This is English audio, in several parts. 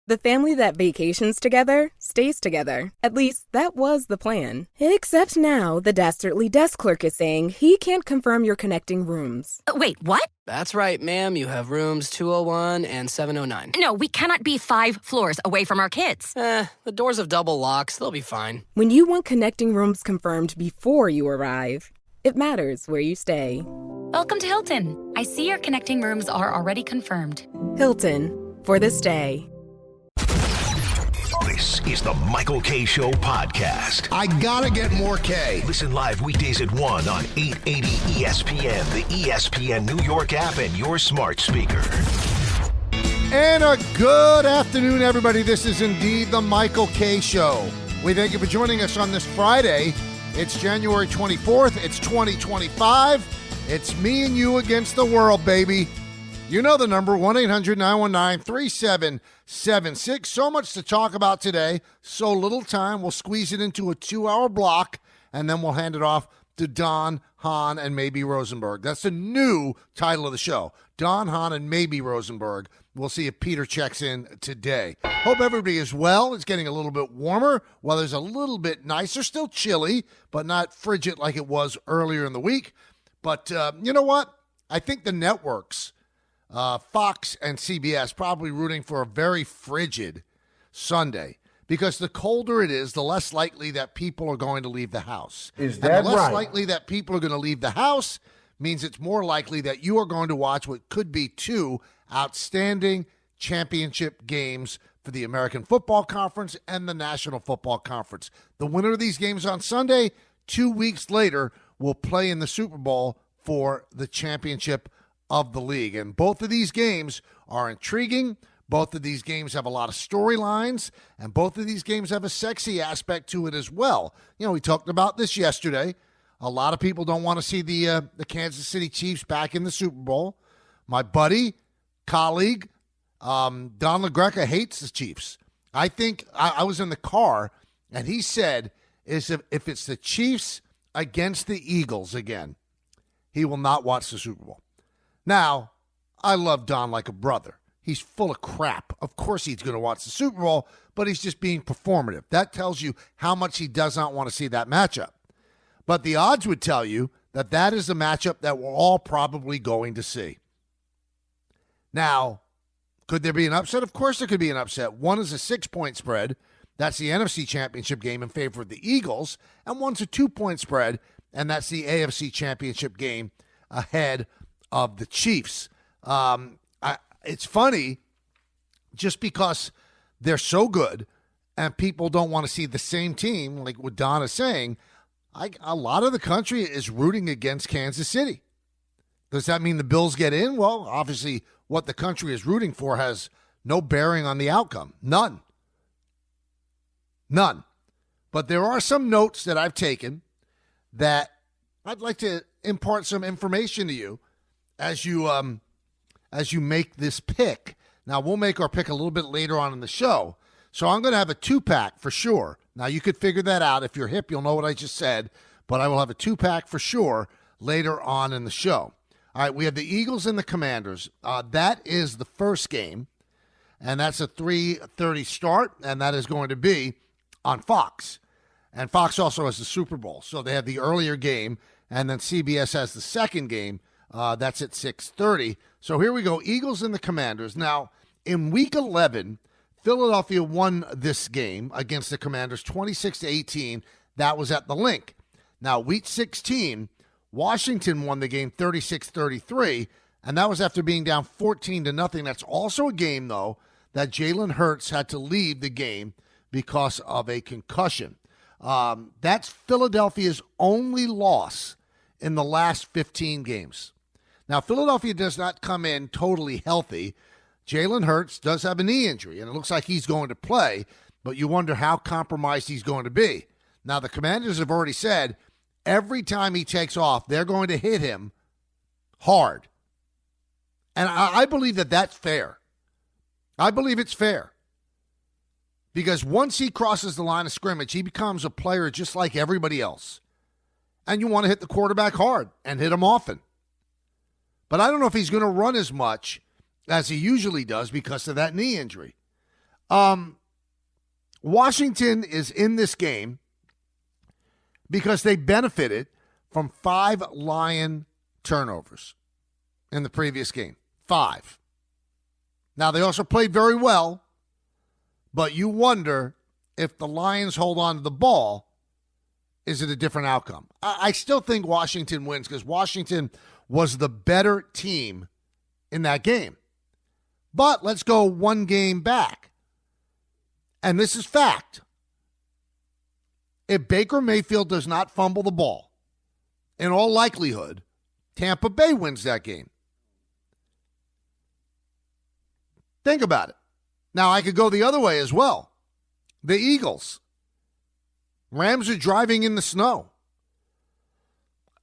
The family that vacations together stays together. At least, that was the plan. Except now, the dastardly desk clerk is saying he can't confirm your connecting rooms. Wait, what? That's right, ma'am. You have rooms 201 and 709. No, we cannot be 5 floors away from our kids. The doors have double locks. They'll be fine. When you want connecting rooms confirmed before you arrive, it matters where you stay. Welcome to Hilton. I see your connecting rooms are already confirmed. Hilton, for the stay. This is the Michael K. Show podcast. I gotta get more K. Listen live weekdays at 1 on 880 ESPN, the ESPN New York app, and your smart speaker. And a good afternoon, everybody. This is indeed the Michael K. Show. We thank you for joining us on this Friday. It's January 24th. It's 2025. It's me and you against the world, baby. You know the number, 1-800-919-3776. So much to talk about today, so little time. We'll squeeze it into a 2-hour block, and then we'll hand it off to Don, Hahn, and maybe Rosenberg. That's the new title of the show, Don, Hahn, and maybe Rosenberg. We'll see if Peter checks in today. Hope everybody is well. It's getting a little bit warmer. Weather's a little bit nicer, still chilly, but not frigid like it was earlier in the week. But you know what? I think the networks, Fox and CBS, probably rooting for a very frigid Sunday, because the colder it is, the less likely that people are going to leave the house. Is that right? And the less likely that people are going to leave the house means it's more likely that you are going to watch what could be 2 outstanding championship games for the American Football Conference and the National Football Conference. The winner of these games on Sunday, 2 weeks later, will play in the Super Bowl for the championship of the league. And both of these games are intriguing. Both of these games have a lot of storylines, and both of these games have a sexy aspect to it as well. You know, we talked about this yesterday. A lot of people don't want to see the Kansas City Chiefs back in the Super Bowl. My buddy, colleague, Don LaGreca hates the Chiefs. I think I was in the car, and he said if it's the Chiefs against the Eagles again, he will not watch the Super Bowl. Now, I love Don like a brother. He's full of crap. Of course he's going to watch the Super Bowl, but he's just being performative. That tells you how much he does not want to see that matchup. But the odds would tell you that that is the matchup that we're all probably going to see. Now, could there be an upset? Of course there could be an upset. One is a 6-point spread. That's the NFC Championship game in favor of the Eagles. And one's a 2-point spread, and that's the AFC Championship game ahead of the Chiefs. It's funny, just because they're so good and people don't want to see the same team, like what Don is saying, a lot of the country is rooting against Kansas City. Does that mean the Bills get in? Well, obviously, what the country is rooting for has no bearing on the outcome. None. But there are some notes that I've taken that I'd like to impart some information to you as you make this pick. Now, we'll make our pick a little bit later on in the show. So I'm going to have a 2-pack for sure. Now, you could figure that out. If you're hip, you'll know what I just said. But I will have a 2-pack for sure later on in the show. All right, we have the Eagles and the Commanders. That is the first game, and that's a 3:30 start, and that is going to be on Fox. And Fox also has the Super Bowl. So they have the earlier game, and then CBS has the second game. That's at 6:30. So here we go, Eagles and the Commanders. Now, in Week 11, Philadelphia won this game against the Commanders 26-18. That was at the Link. Now, Week 16, Washington won the game 36-33, and that was after being down 14-0. That's also a game, though, that Jalen Hurts had to leave the game because of a concussion. That's Philadelphia's only loss in the last 15 games. Now, Philadelphia does not come in totally healthy. Jalen Hurts does have a knee injury, and it looks like he's going to play, but you wonder how compromised he's going to be. Now, the Commanders have already said every time he takes off, they're going to hit him hard. And I believe that that's fair. I believe it's fair. Because once he crosses the line of scrimmage, he becomes a player just like everybody else. And you want to hit the quarterback hard and hit him often. But I don't know if he's going to run as much as he usually does because of that knee injury. Washington is in this game because they benefited from 5 Lion turnovers in the previous game. 5. Now, they also played very well, but you wonder if the Lions hold on to the ball, is it a different outcome? I still think Washington wins because Washington was the better team in that game. But let's go one game back. And this is fact. If Baker Mayfield does not fumble the ball, in all likelihood, Tampa Bay wins that game. Think about it. Now, I could go the other way as well. The Eagles. Rams are driving in the snow.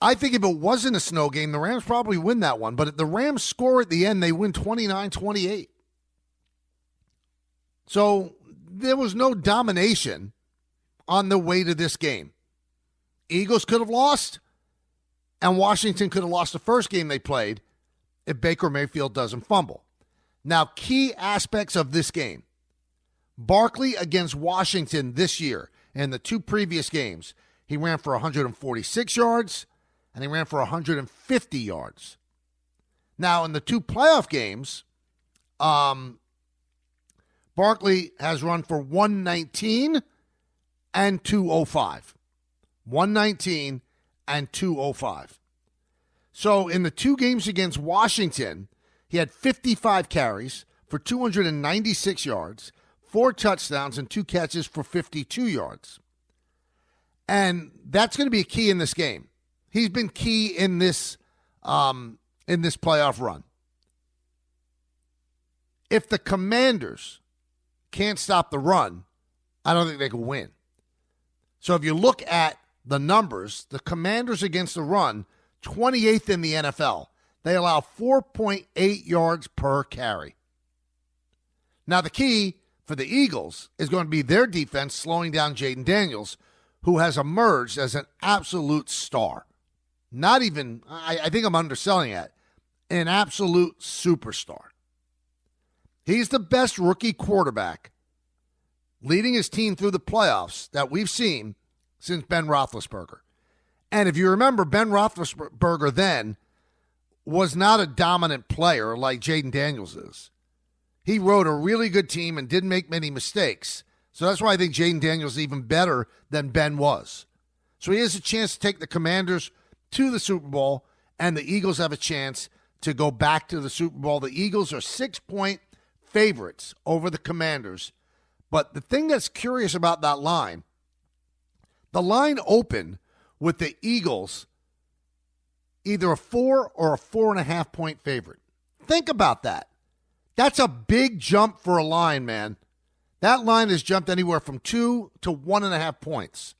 I think if it wasn't a snow game, the Rams probably win that one. But if the Rams score at the end, they win 29-28. So there was no domination on the way to this game. Eagles could have lost, and Washington could have lost the first game they played if Baker Mayfield doesn't fumble. Now, key aspects of this game. Barkley against Washington this year and the 2 previous games, he ran for 146 yards and he ran for 150 yards. Now, in the 2 playoff games, Barkley has run for 119 and 205. 119 and 205. So in the 2 games against Washington, he had 55 carries for 296 yards, 4 touchdowns, and 2 catches for 52 yards. And that's going to be a key in this game. He's been key in this playoff run. If the Commanders can't stop the run, I don't think they can win. So if you look at the numbers, the Commanders against the run, 28th in the NFL. They allow 4.8 yards per carry. Now, the key for the Eagles is going to be their defense slowing down Jaden Daniels, who has emerged as an absolute star. Not even, I think I'm underselling it, an absolute superstar. He's the best rookie quarterback leading his team through the playoffs that we've seen since Ben Roethlisberger. And if you remember, Ben Roethlisberger then was not a dominant player like Jaden Daniels is. He rode a really good team and didn't make many mistakes. So that's why I think Jaden Daniels is even better than Ben was. So he has a chance to take the Commanders to the Super Bowl, and the Eagles have a chance to go back to the Super Bowl. The Eagles are 6-point favorites over the Commanders. But the thing that's curious about that line, the line opened with the Eagles either a 4 or a 4.5 point favorite. Think about that. That's a big jump for a line, man. That line has jumped anywhere from 2 to 1.5 points.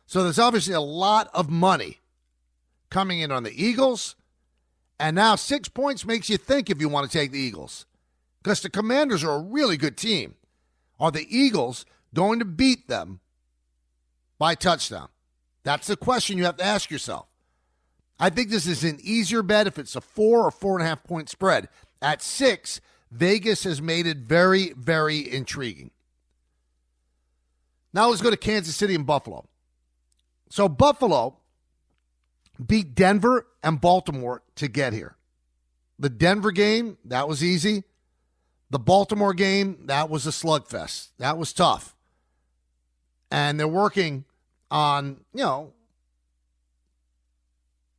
So there's obviously a lot of money coming in on the Eagles. And now 6 points makes you think if you want to take the Eagles. Because the Commanders are a really good team. Are the Eagles going to beat them by touchdown? That's the question you have to ask yourself. I think this is an easier bet if it's a 4 or 4.5 point spread. At 6, Vegas has made it very, very intriguing. Now let's go to Kansas City and Buffalo. So Buffalo beat Denver and Baltimore to get here. The Denver game, that was easy. The Baltimore game, that was a slugfest. That was tough. And they're working on,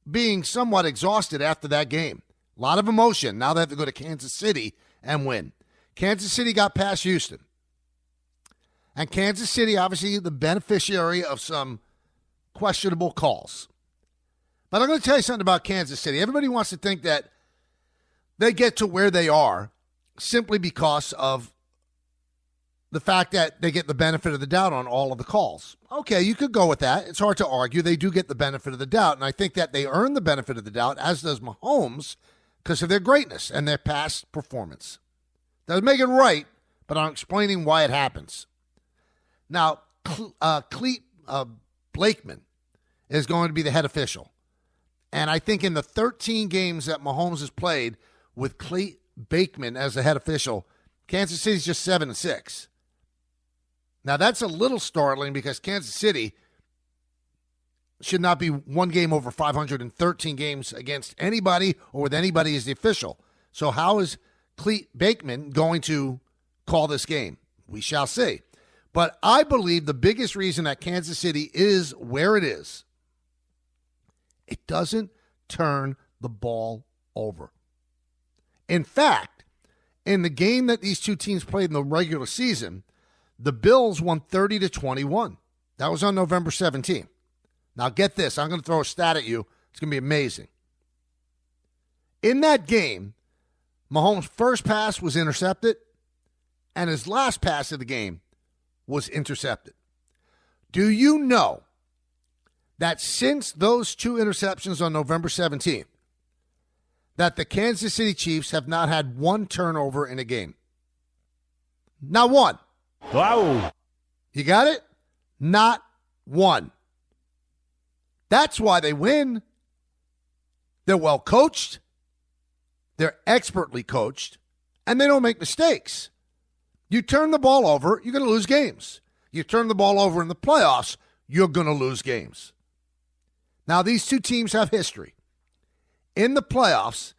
being somewhat exhausted after that game. A lot of emotion. Now they have to go to Kansas City and win. Kansas City got past Houston. And Kansas City, obviously, the beneficiary of some questionable calls. But I'm going to tell you something about Kansas City. Everybody wants to think that they get to where they are simply because of the fact that they get the benefit of the doubt on all of the calls. Okay, you could go with that. It's hard to argue. They do get the benefit of the doubt, and I think that they earn the benefit of the doubt, as does Mahomes, because of their greatness and their past performance. Doesn't make it right, but I'm explaining why it happens. Now, Clete Blakeman is going to be the head official. And I think in the 13 games that Mahomes has played with Clete Bateman as the head official, Kansas City's just 7-6. Now, that's a little startling because Kansas City should not be one game over 513 games against anybody or with anybody as the official. So how is Clete Bakeman going to call this game? We shall see. But I believe the biggest reason that Kansas City is where it is, it doesn't turn the ball over. In fact, in the game that these two teams played in the regular season, the Bills won 30-21. That was on November 17th. Now get this. I'm going to throw a stat at you. It's going to be amazing. In that game, Mahomes' first pass was intercepted, and his last pass of the game was intercepted. Do you know that since those two interceptions on November 17th, that the Kansas City Chiefs have not had one turnover in a game? Not one. Wow. You got it? Not one. That's why they win. They're well coached. They're expertly coached. And they don't make mistakes. You turn the ball over, you're going to lose games. You turn the ball over in the playoffs, you're going to lose games. Now, these two teams have history. In the playoffs,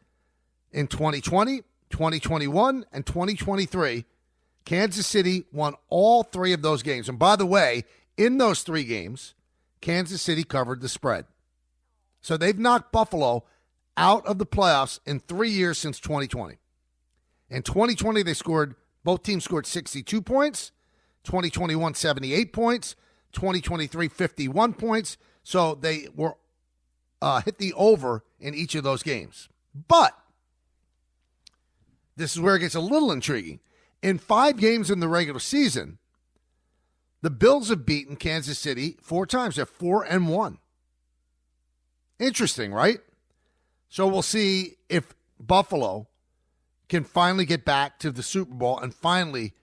in 2020, 2021, and 2023, Kansas City won all three of those games. And by the way, in those three games, Kansas City covered the spread. So they've knocked Buffalo out of the playoffs in 3 years since 2020. In 2020, both teams scored 62 points. 2021, 78 points. 2023, 51 points. So they were hit the over in each of those games. But this is where it gets a little intriguing. In 5 games in the regular season, the Bills have beaten Kansas City 4 times. They're 4-1. Interesting, right? So we'll see if Buffalo can finally get back to the Super Bowl and finally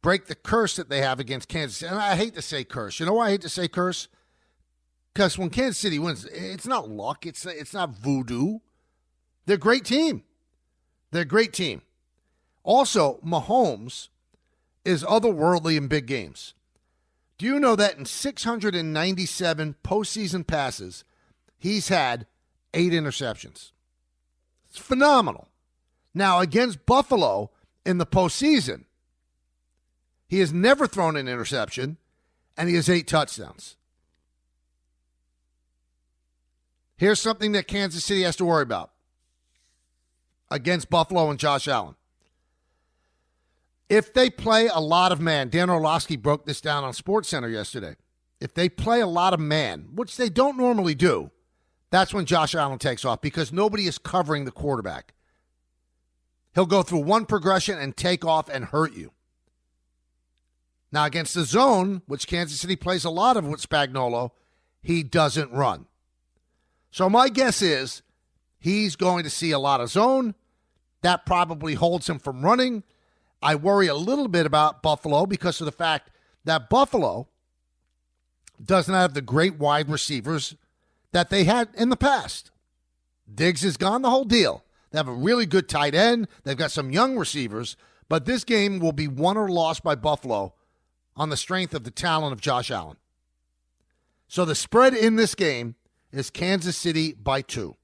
break the curse that they have against Kansas City. And I hate to say curse. You know why I hate to say curse? Because when Kansas City wins, it's not luck. It's not voodoo. They're a great team. They're a great team. Also, Mahomes is otherworldly in big games. Do you know that in 697 postseason passes, he's had 8 interceptions? It's phenomenal. Now, against Buffalo in the postseason, he has never thrown an interception, and he has 8 touchdowns. Here's something that Kansas City has to worry about against Buffalo and Josh Allen. If they play a lot of man, Dan Orlovsky broke this down on SportsCenter yesterday. If they play a lot of man, which they don't normally do, that's when Josh Allen takes off because nobody is covering the quarterback. He'll go through one progression and take off and hurt you. Now, against the zone, which Kansas City plays a lot of with Spagnuolo, he doesn't run. So my guess is he's going to see a lot of zone. That probably holds him from running. I worry a little bit about Buffalo because of the fact that Buffalo doesn't have the great wide receivers that they had in the past. Diggs is gone, the whole deal. They have a really good tight end. They've got some young receivers. But this game will be won or lost by Buffalo on the strength of the talent of Josh Allen. So the spread in this game is Kansas City by 2.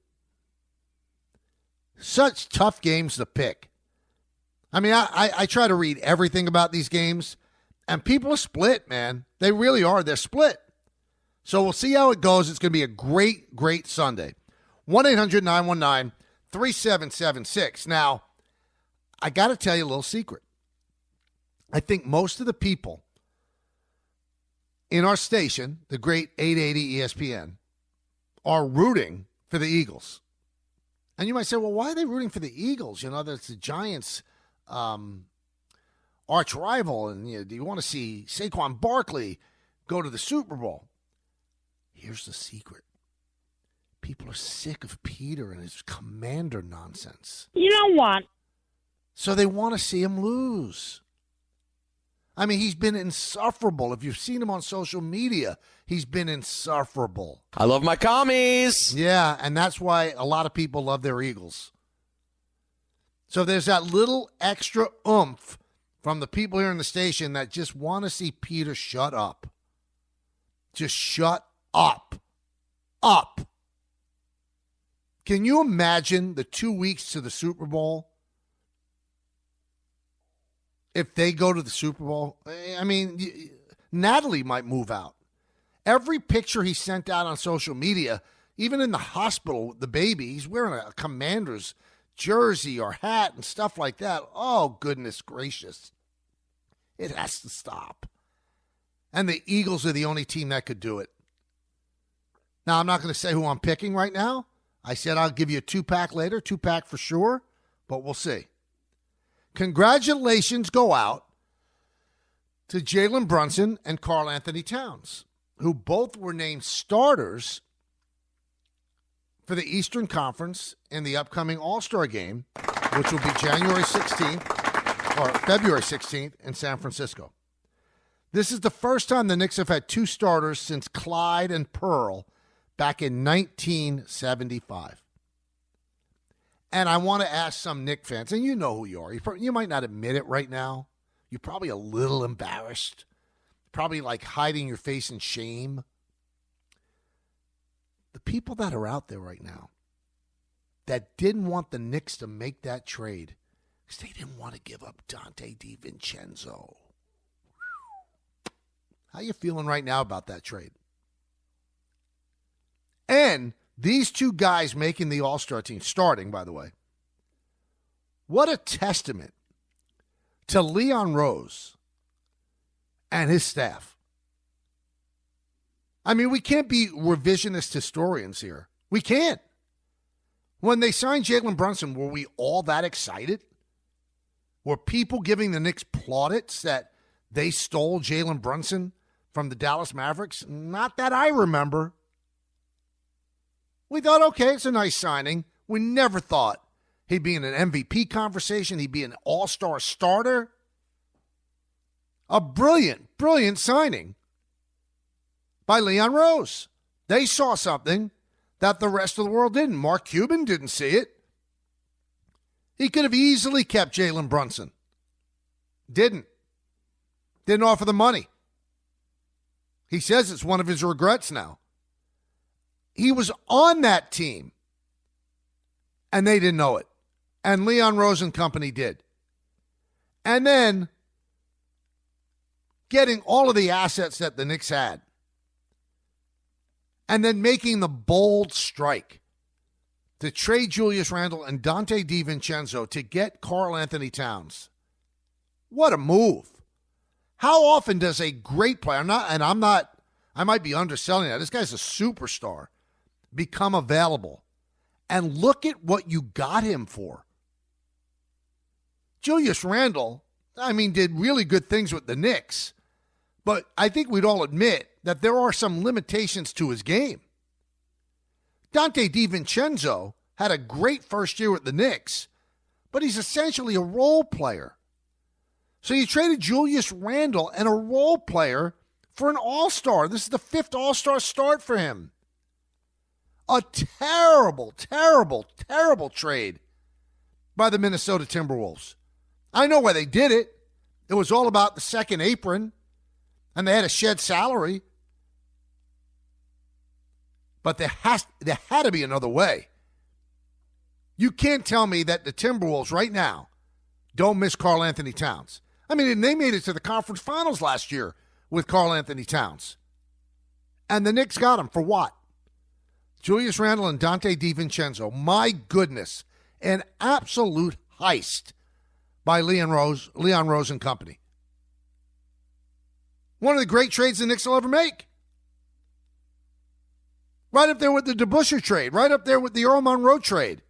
Such tough games to pick. I mean, I try to read everything about these games, and people are split, man. They really are. They're split. So we'll see how it goes. It's going to be a great, great Sunday. 1-800-919-3776. Now, I got to tell you a little secret. I think most of the people in our station, the great 880 ESPN, are rooting for the Eagles. And you might say, well, why are they rooting for the Eagles? You know, that's the Giants' arch rival, and do you want to see Saquon Barkley go to the Super Bowl? Here's the secret. People are sick of Peter and his commander nonsense. You know what? So they want to see him lose. I mean, he's been insufferable. If you've seen him on social media, he's been insufferable. I love my commies. Yeah, and that's why a lot of people love their Eagles. So there's that little extra oomph from the people here in the station that just want to see Peter shut up. Just shut up. Up. Can you imagine the 2 weeks to the Super Bowl? If they go to the Super Bowl, I mean, Natalie might move out. Every picture he sent out on social media, even in the hospital with the baby, he's wearing a Commander's jersey or hat and stuff like that. Oh, goodness gracious. It has to stop. And the Eagles are the only team that could do it. Now, I'm not going to say who I'm picking right now. I said I'll give you a two-pack later, two-pack for sure, but we'll see. Congratulations go out to Jalen Brunson and Karl Anthony Towns, who both were named starters for the Eastern Conference in the upcoming All-Star game, which will be January 16th or February 16th in San Francisco. This is the first time the Knicks have had two starters since Clyde and Pearl back in 1975. And I want to ask some Knicks fans, and you know who you are. You might not admit it right now. You're probably a little embarrassed. Probably like hiding your face in shame. The people that are out there right now that didn't want the Knicks to make that trade because they didn't want to give up Dante DiVincenzo. How you feeling right now about that trade? And these two guys making the All-Star team, starting, by the way, what a testament to Leon Rose and his staff. I mean, we can't be revisionist historians here. We can't. When they signed Jalen Brunson, were we all that excited? Were people giving the Knicks plaudits that they stole Jalen Brunson from the Dallas Mavericks? Not that I remember. We thought, okay, it's a nice signing. We never thought he'd be in an MVP conversation. He'd be an all-star starter. A brilliant, brilliant signing by Leon Rose. They saw something that the rest of the world didn't. Mark Cuban didn't see it. He could have easily kept Jalen Brunson. Didn't offer the money. He says it's one of his regrets now. He was on that team, and they didn't know it. And Leon Rose and company did. And then getting all of the assets that the Knicks had, and then making the bold strike to trade Julius Randle and Dante DiVincenzo to get Karl Anthony Towns. What a move. How often does a great player, I might be underselling that. This guy's a superstar. Become available. And look at what you got him for. Julius Randle, did really good things with the Knicks. But I think we'd all admit that there are some limitations to his game. Dante DiVincenzo had a great first year with the Knicks, but he's essentially a role player. So you traded Julius Randle and a role player for an all-star. This is the fifth all-star start for him. A terrible, terrible, terrible trade by the Minnesota Timberwolves. I know why they did it. It was all about the second apron, and they had to shed salary. But there had to be another way. You can't tell me that the Timberwolves right now don't miss Karl Anthony Towns. They made it to the conference finals last year with Karl Anthony Towns. And the Knicks got him for what? Julius Randle and Dante DiVincenzo. My goodness. An absolute heist by Leon Rose and company. One of the great trades the Knicks will ever make. Right up there with the DeBusschere trade. Right up there with the Earl Monroe trade.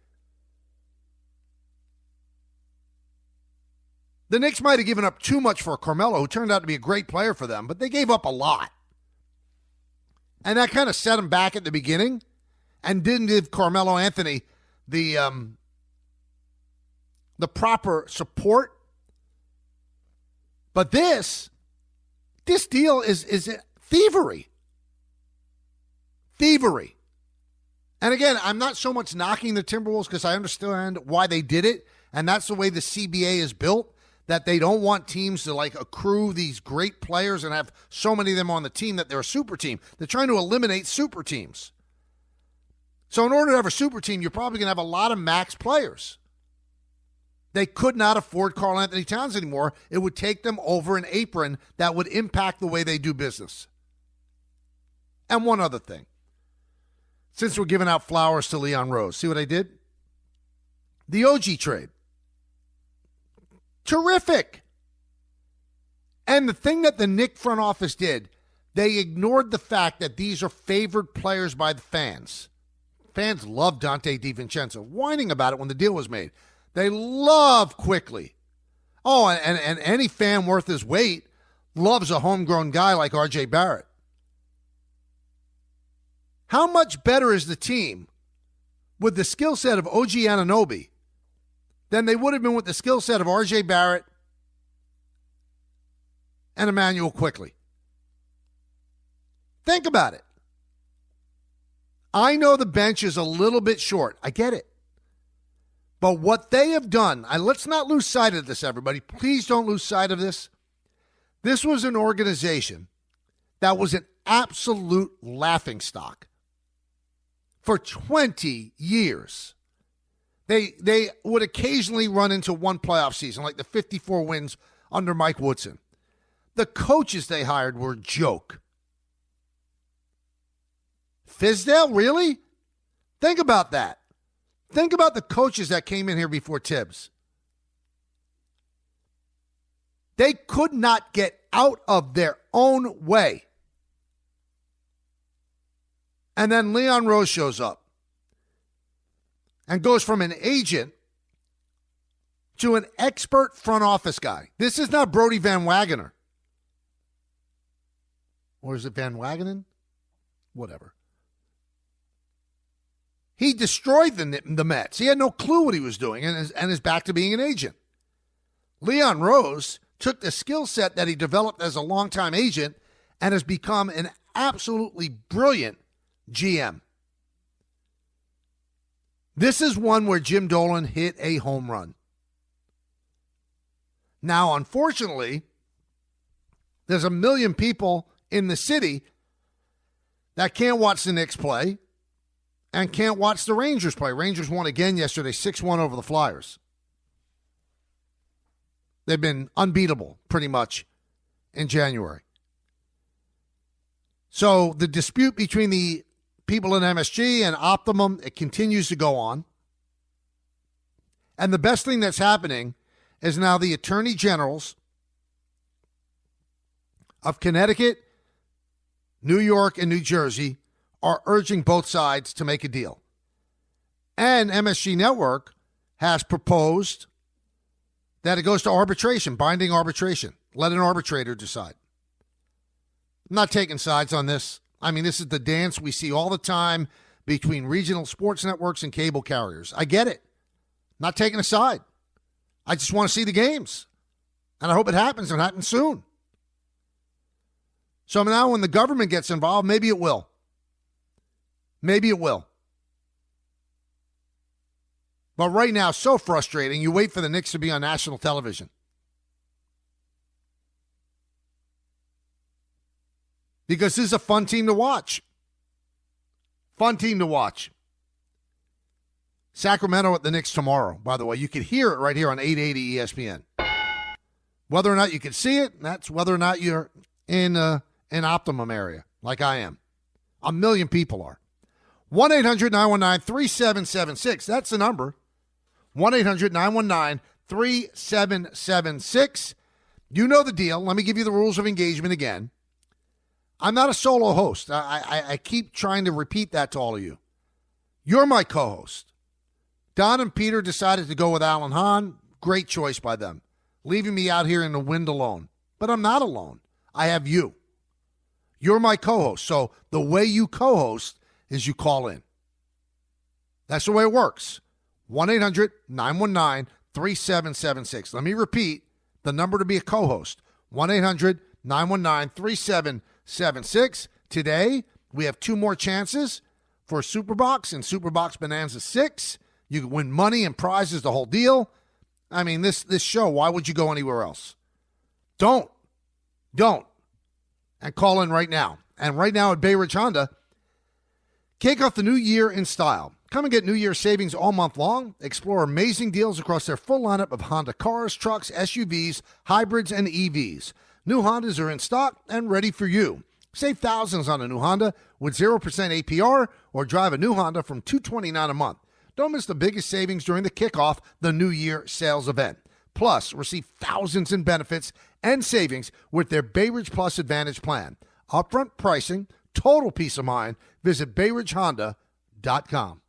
The Knicks might have given up too much for Carmelo, who turned out to be a great player for them, but they gave up a lot. And that kind of set them back at the beginning and didn't give Carmelo Anthony the proper support. But this deal is thievery. Thievery. And again, I'm not so much knocking the Timberwolves because I understand why they did it, and that's the way the CBA is built, that they don't want teams to like accrue these great players and have so many of them on the team that they're a super team. They're trying to eliminate super teams. So in order to have a super team, you're probably going to have a lot of max players. They could not afford Karl Anthony Towns anymore. It would take them over an apron that would impact the way they do business. And one other thing. Since we're giving out flowers to Leon Rose, see what I did? The OG trade. Terrific. And the thing that the Knicks front office did, they ignored the fact that these are favored players by the fans. Fans love Dante DiVincenzo, whining about it when the deal was made. They love Quickly. Oh, and any fan worth his weight loves a homegrown guy like R.J. Barrett. How much better is the team with the skill set of OG Anunoby than they would have been with the skill set of R.J. Barrett and Emmanuel Quickly? Think about it. I know the bench is a little bit short. I get it. But what they have done, let's not lose sight of this, everybody. Please don't lose sight of this. This was an organization that was an absolute laughingstock for 20 years. They would occasionally run into one playoff season, like the 54 wins under Mike Woodson. The coaches they hired were a joke. Fizdale, really? Think about that. Think about the coaches that came in here before Tibbs. They could not get out of their own way. And then Leon Rose shows up and goes from an agent to an expert front office guy. This is not Brody Van Wagener. Or is it Van Wagenen? Whatever. He destroyed the Mets. He had no clue what he was doing and is back to being an agent. Leon Rose took the skill set that he developed as a longtime agent and has become an absolutely brilliant GM. This is one where Jim Dolan hit a home run. Now, unfortunately, there's a million people in the city that can't watch the Knicks play and can't watch the Rangers play. Rangers won again yesterday, 6-1 over the Flyers. They've been unbeatable pretty much in January. So the dispute between the people in MSG and Optimum, it continues to go on. And the best thing that's happening is now the attorney generals of Connecticut, New York, and New Jersey are urging both sides to make a deal. And MSG Network has proposed that it goes to arbitration, binding arbitration. Let an arbitrator decide. I'm not taking sides on this. I mean, this is the dance we see all the time between regional sports networks and cable carriers. I get it. Not taking a side. I just want to see the games. And I hope it happens and happens soon. So now when the government gets involved, maybe it will. Maybe it will. But right now, so frustrating. You wait for the Knicks to be on national television. Because this is a fun team to watch. Fun team to watch. Sacramento at the Knicks tomorrow, by the way. You can hear it right here on 880 ESPN. Whether or not you can see it, that's whether or not you're in an Optimum area, like I am. A million people are. 1-800-919-3776. That's the number. 1-800-919-3776. You know the deal. Let me give you the rules of engagement again. I'm not a solo host. I keep trying to repeat that to all of you. You're my co-host. Don and Peter decided to go with Alan Hahn. Great choice by them. Leaving me out here in the wind alone. But I'm not alone. I have you. You're my co-host. So the way you co-host is you call in. That's the way it works. 1-800-919-3776. Let me repeat the number to be a co-host. 1-800-919-3776. Today, we have 2 more chances for Superbox and Superbox Bonanza 6. You can win money and prizes, the whole deal. I mean, this show, why would you go anywhere else? Don't. And call in right now. And right now at Bay Ridge Honda, kick off the new year in style. Come and get New Year savings all month long. Explore amazing deals across their full lineup of Honda cars, trucks, SUVs, hybrids, and EVs. New Hondas are in stock and ready for you. Save thousands on a new Honda with 0% APR or drive a new Honda from $229 a month. Don't miss the biggest savings during the kickoff, the New Year sales event. Plus, receive thousands in benefits and savings with their Bay Ridge Plus Advantage plan. Upfront pricing, total peace of mind. Visit BayRidgeHonda.com.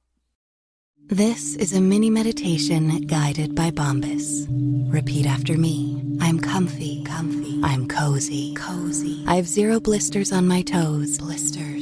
This is a mini meditation guided by Bombas. Repeat after me. I'm comfy. I'm cozy. I have 0 blisters on my toes.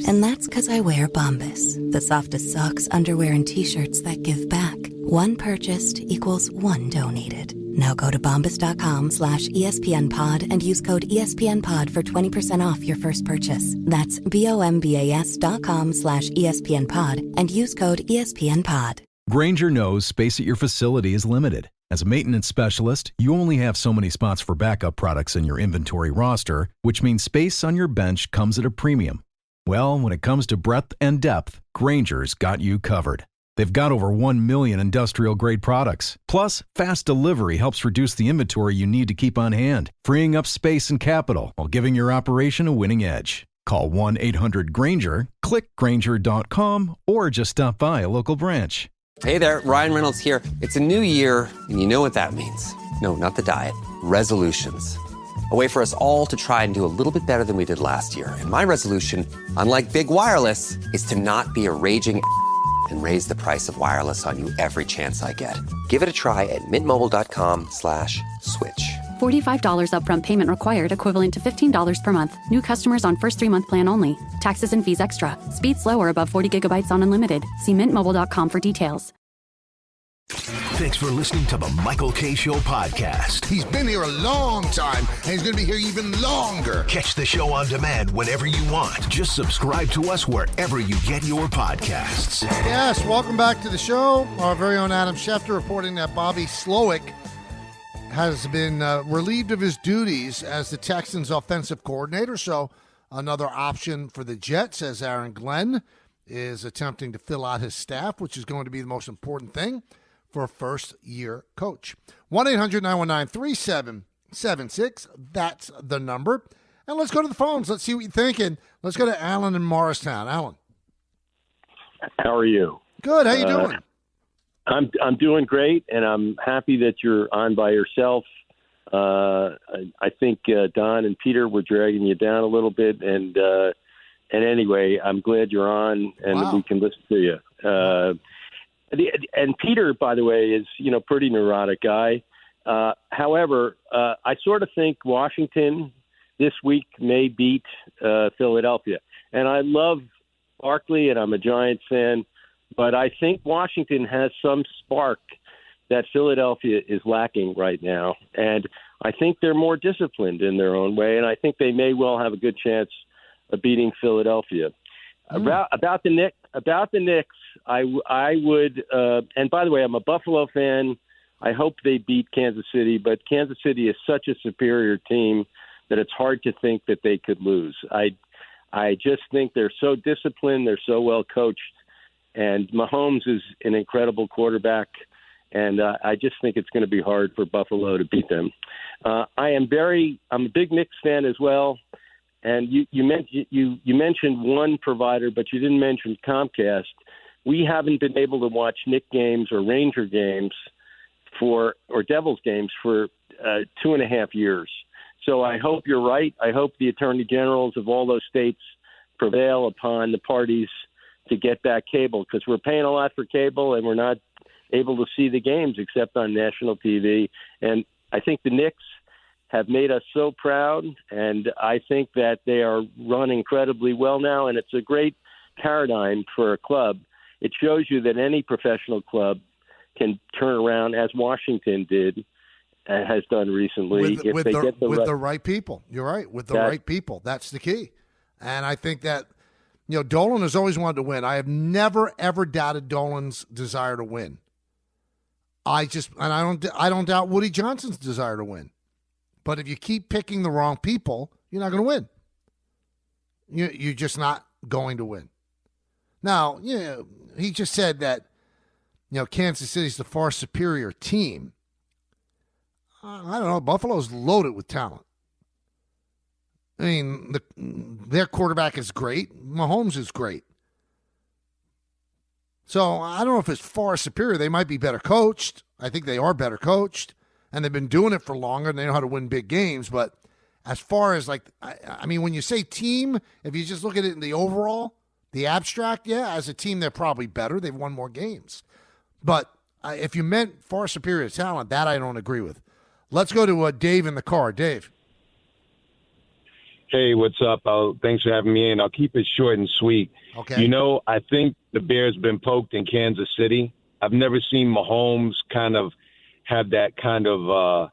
And that's because I wear Bombas, the softest socks, underwear, and T-shirts that give back. One purchased equals one donated. Now go to bombas.com/ESPNpod and use code ESPNpod for 20% off your first purchase. That's BOMBAS.com/ESPNpod and use code ESPNpod. Grainger knows space at your facility is limited. As a maintenance specialist, you only have so many spots for backup products in your inventory roster, which means space on your bench comes at a premium. Well, when it comes to breadth and depth, Grainger's got you covered. They've got over 1 million industrial-grade products. Plus, fast delivery helps reduce the inventory you need to keep on hand, freeing up space and capital while giving your operation a winning edge. Call 1-800-GRAINGER, click Grainger.com, or just stop by a local branch. Hey there, Ryan Reynolds here. It's a new year, and you know what that means. No, not the diet. Resolutions. A way for us all to try and do a little bit better than we did last year. And my resolution, unlike big wireless, is to not be a raging and raise the price of wireless on you every chance I get. Give it a try at mintmobile.com/switch. $45 upfront payment required, equivalent to $15 per month. New customers on first 3-month plan only. Taxes and fees extra. Speed slower above 40 gigabytes on unlimited. See mintmobile.com for details. Thanks for listening to the Michael K. Show podcast. He's been here a long time, and he's going to be here even longer. Catch the show on demand whenever you want. Just subscribe to us wherever you get your podcasts. Yes, welcome back to the show. Our very own Adam Schefter reporting that Bobby Slowick has been relieved of his duties as the Texans' offensive coordinator. So another option for the Jets, as Aaron Glenn is attempting to fill out his staff, which is going to be the most important thing for a first-year coach. 1-800-919-3776. That's the number. And let's go to the phones. Let's see what you're thinking. Let's go to Alan in Morristown. Alan. How are you? Good. How you doing? I'm doing great, and I'm happy that you're on by yourself. I think Don and Peter were dragging you down a little bit, and anyway, I'm glad you're on and we can listen to you. And Peter, by the way, is pretty neurotic guy. However, I sort of think Washington this week may beat Philadelphia, and I love Barkley, and I'm a Giants fan. But I think Washington has some spark that Philadelphia is lacking right now. And I think they're more disciplined in their own way, and I think they may well have a good chance of beating Philadelphia. About the Knicks, I would and by the way, I'm a Buffalo fan. I hope they beat Kansas City, but Kansas City is such a superior team that it's hard to think that they could lose. I just think they're so disciplined, they're so well coached. And Mahomes is an incredible quarterback, and I just think it's going to be hard for Buffalo to beat them. I'm a big Knicks fan as well. And you mentioned one provider, but you didn't mention Comcast. We haven't been able to watch Knicks games or Ranger games or Devils games for 2.5 years. So I hope you're right. I hope the attorney generals of all those states prevail upon the parties to get back cable, because we're paying a lot for cable and we're not able to see the games except on national TV. And I think the Knicks have made us so proud, and I think that they are run incredibly well now, and it's a great paradigm for a club. It shows you that any professional club can turn around, as Washington did, has done recently. With the right people. You're right, with the right people. That's the key. And I think that Dolan has always wanted to win. I have never, ever doubted Dolan's desire to win. I don't doubt Woody Johnson's desire to win. But if you keep picking the wrong people, you're not going to win. You're just not going to win. Now, he just said that, Kansas City's the far superior team. I don't know. Buffalo's loaded with talent. I mean, their quarterback is great. Mahomes is great. So I don't know if it's far superior. They might be better coached. I think they are better coached. And they've been doing it for longer, and they know how to win big games. But as far as, when you say team, if you just look at it in the overall, the abstract, as a team, they're probably better. They've won more games. But if you meant far superior talent, that I don't agree with. Let's go to Dave in the car. Dave. Hey, what's up? Thanks for having me in. I'll keep it short and sweet. Okay. I think the Bears been poked in Kansas City. I've never seen Mahomes kind of have that kind of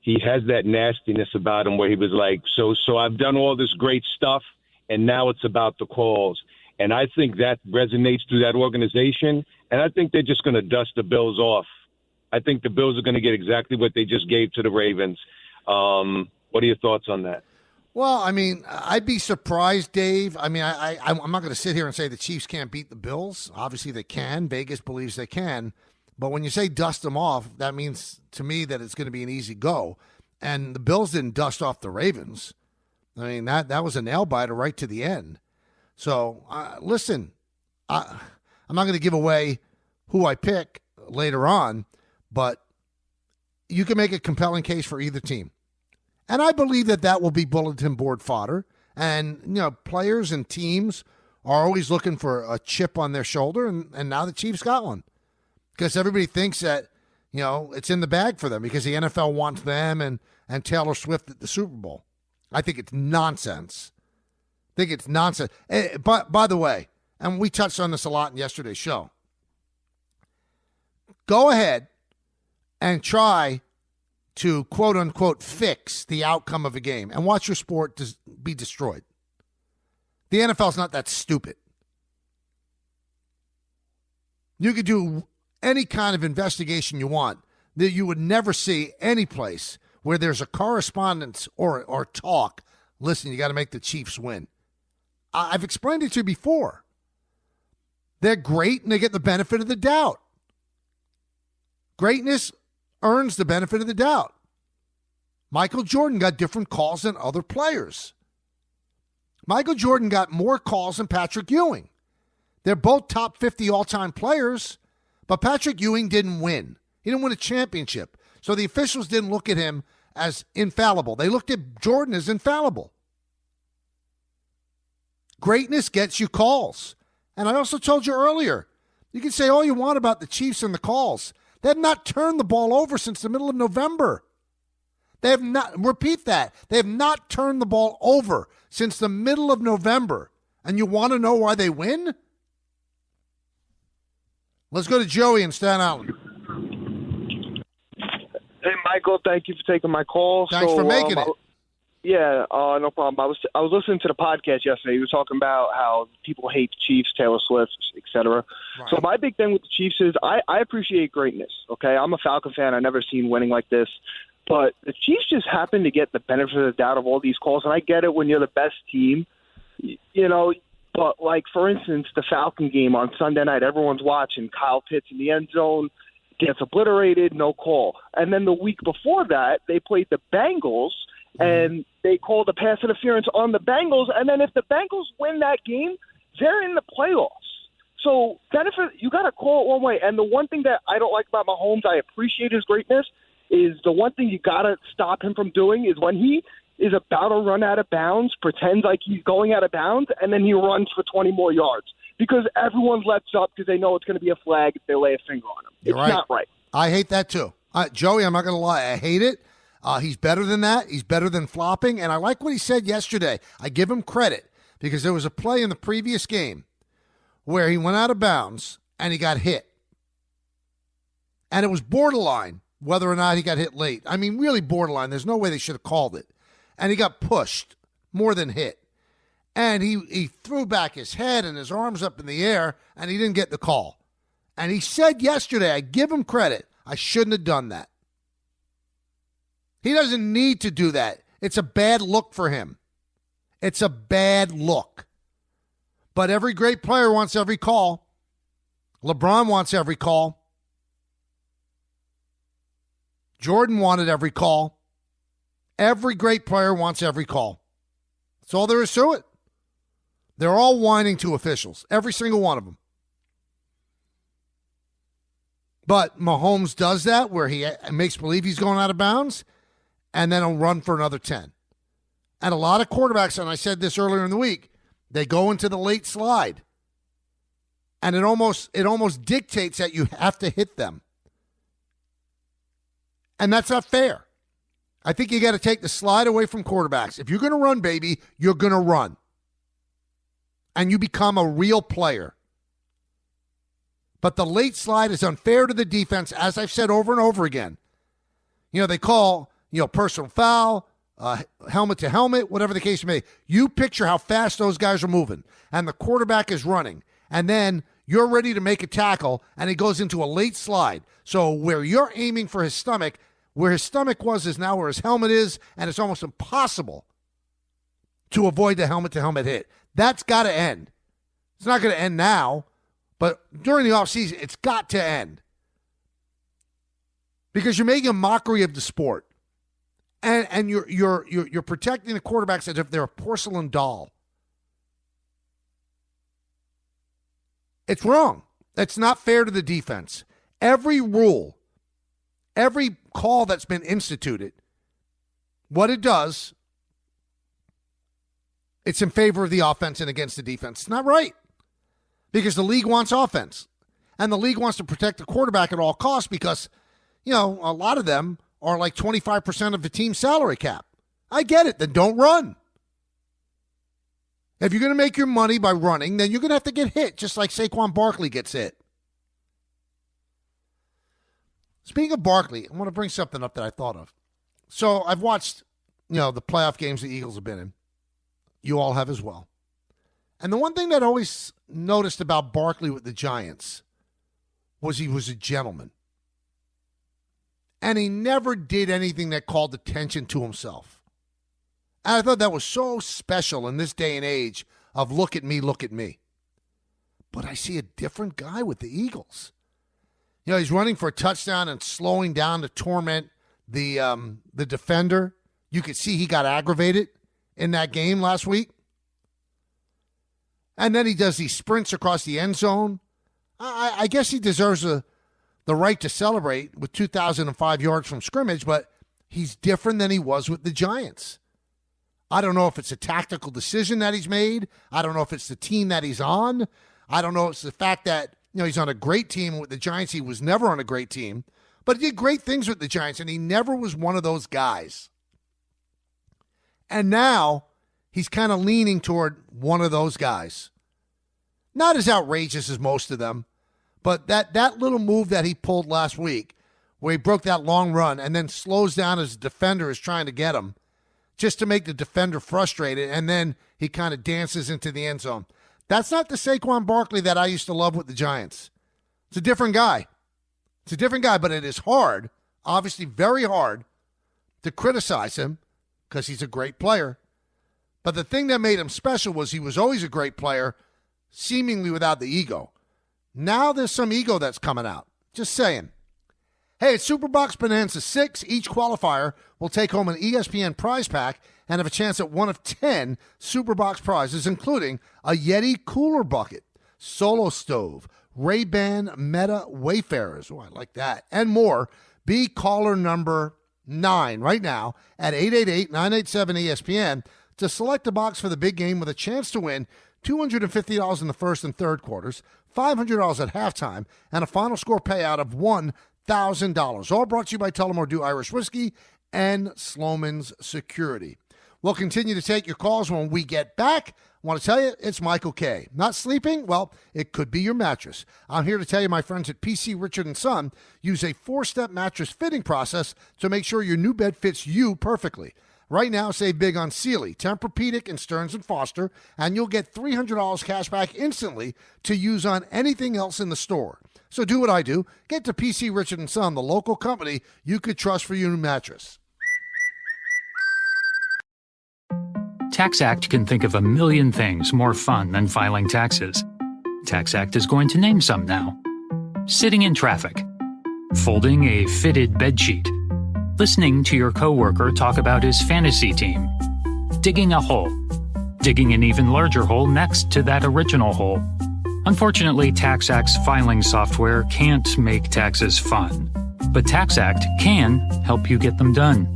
he has that nastiness about him where he was like, so I've done all this great stuff, and now it's about the calls. And I think that resonates through that organization, and I think they're just going to dust the Bills off. I think the Bills are going to get exactly what they just gave to the Ravens. What are your thoughts on that? Well, I'd be surprised, Dave. I'm not going to sit here and say the Chiefs can't beat the Bills. Obviously, they can. Vegas believes they can. But when you say dust them off, that means to me that it's going to be an easy go. And the Bills didn't dust off the Ravens. That was a nail-biter right to the end. So, listen, I'm not going to give away who I pick later on, but you can make a compelling case for either team. And I believe that will be bulletin board fodder. And, players and teams are always looking for a chip on their shoulder, and now the Chiefs got one. Because everybody thinks that, it's in the bag for them because the NFL wants them and Taylor Swift at the Super Bowl. I think it's nonsense. But by the way, and we touched on this a lot in yesterday's show, go ahead and try to quote-unquote fix the outcome of a game and watch your sport be destroyed. The NFL's not that stupid. You could do any kind of investigation you want that you would never see any place where there's a correspondence or talk. Listen, you got to make the Chiefs win. I've explained it to you before. They're great and they get the benefit of the doubt. Greatness earns the benefit of the doubt. Michael Jordan got different calls than other players. Michael Jordan got more calls than Patrick Ewing. They're both top 50 all-time players, but Patrick Ewing didn't win. He didn't win a championship. So the officials didn't look at him as infallible. They looked at Jordan as infallible. Greatness gets you calls. And I also told you earlier, you can say all you want about the Chiefs and the calls. They have not turned the ball over since the middle of November. They have not, repeat that, they have not turned the ball over since the middle of November. And you want to know why they win? Let's go to Joey in Staten Island. Hey, Michael, thank you for taking my call. Thanks for making it. Yeah, no problem. I was listening to the podcast yesterday. He was talking about how people hate the Chiefs, Taylor Swift, etc. Right. So my big thing with the Chiefs is I appreciate greatness, okay? I'm a Falcon fan. I've never seen winning like this. But the Chiefs just happen to get the benefit of the doubt of all these calls, and I get it when you're the best team, But, like, for instance, the Falcon game on Sunday night, everyone's watching. Kyle Pitts in the end zone gets obliterated, no call. And then the week before that, they played the Bengals, and they called a pass interference on the Bengals. And then if the Bengals win that game, they're in the playoffs. So benefit, you got to call it one way. And the one thing that I don't like about Mahomes, I appreciate his greatness, is the one thing you got to stop him from doing is when he is about to run out of bounds, pretends like he's going out of bounds, and then he runs for 20 more yards. Because everyone lets up because they know it's going to be a flag if they lay a finger on him. It's not right. I hate that too. Joey, I'm not going to lie. I hate it. He's better than that. He's better than flopping. And I like what he said yesterday. I give him credit because there was a play in the previous game where he went out of bounds and he got hit. And it was borderline whether or not he got hit late. I mean, really borderline. There's no way they should have called it. And he got pushed more than hit. And he threw back his head and his arms up in the air, and he didn't get the call. And he said yesterday, I give him credit, I shouldn't have done that. He doesn't need to do that. It's a bad look for him. It's a bad look. But every great player wants every call. LeBron wants every call. Jordan wanted every call. Every great player wants every call. That's all there is to it. They're all whining to officials, every single one of them. But Mahomes does that where he makes believe he's going out of bounds, and then he'll run for another 10. And a lot of quarterbacks, and I said this earlier in the week, they go into the late slide. And it almost dictates that you have to hit them. And that's not fair. I think you got to take the slide away from quarterbacks. If you're going to run, baby, you're going to run. And you become a real player. But the late slide is unfair to the defense, as I've said over and over again. They call, personal foul, helmet to helmet, whatever the case may be. You picture how fast those guys are moving, and the quarterback is running. And then you're ready to make a tackle, and he goes into a late slide. So where you're aiming for his stomach, where his stomach was is now where his helmet is, and it's almost impossible to avoid the helmet-to-helmet hit. That's got to end. It's not going to end now, but during the offseason, it's got to end. Because you're making a mockery of the sport. And you're protecting the quarterbacks as if they're a porcelain doll. It's wrong. It's not fair to the defense. Every rule, every call that's been instituted, what it does, it's in favor of the offense and against the defense. It's not right. Because the league wants offense. And the league wants to protect the quarterback at all costs because, a lot of them are like 25% of the team's salary cap. I get it. Then don't run. If you're going to make your money by running, then you're going to have to get hit, just like Saquon Barkley gets hit. Speaking of Barkley, I want to bring something up that I thought of. So I've watched, the playoff games the Eagles have been in. You all have as well. And the one thing that I always noticed about Barkley with the Giants was he was a gentleman. And he never did anything that called attention to himself. And I thought that was so special in this day and age of look at me, look at me. But I see a different guy with the Eagles. He's running for a touchdown and slowing down to torment the defender. You could see he got aggravated in that game last week. And then he does these sprints across the end zone. I guess he deserves the right to celebrate with 2,005 yards from scrimmage, but he's different than he was with the Giants. I don't know if it's a tactical decision that he's made. I don't know if it's the team that he's on. I don't know if it's the fact that he's on a great team. With the Giants, he was never on a great team. But he did great things with the Giants, and he never was one of those guys. And now he's kind of leaning toward one of those guys. Not as outrageous as most of them, but that little move that he pulled last week where he broke that long run and then slows down as the defender is trying to get him just to make the defender frustrated, and then he kind of dances into the end zone. That's not the Saquon Barkley that I used to love with the Giants. It's a different guy. It's a different guy, but it is hard, obviously very hard, to criticize him because he's a great player. But the thing that made him special was he was always a great player, seemingly without the ego. Now there's some ego that's coming out. Just saying. Hey, it's Superbox Bonanza 6. Each qualifier will take home an ESPN prize pack and have a chance at one of 10 Superbox prizes, including a Yeti cooler bucket, Solo Stove, Ray-Ban Meta Wayfarers, oh, I like that, and more. Be caller number 9 right now at 888-987-ESPN to select a box for the big game with a chance to win $250 in the first and third quarters, $500 at halftime, and a final score payout of $1,000. All brought to you by Tullamore Dew Irish Whiskey and Sloman's Security. We'll continue to take your calls when we get back. I want to tell you, it's Michael K. Not sleeping? Well, it could be your mattress. I'm here to tell you my friends at PC Richard & Son use a 4-step mattress fitting process to make sure your new bed fits you perfectly. Right now, save big on Sealy, Tempur-Pedic, and Stearns & Foster, and you'll get $300 cash back instantly to use on anything else in the store. So do what I do. Get to PC Richard & Son, the local company you could trust for your new mattress. TaxAct can think of a million things more fun than filing taxes. TaxAct is going to name some now. Sitting in traffic. Folding a fitted bedsheet. Listening to your coworker talk about his fantasy team. Digging a hole. Digging an even larger hole next to that original hole. Unfortunately, TaxAct's filing software can't make taxes fun. But TaxAct can help you get them done.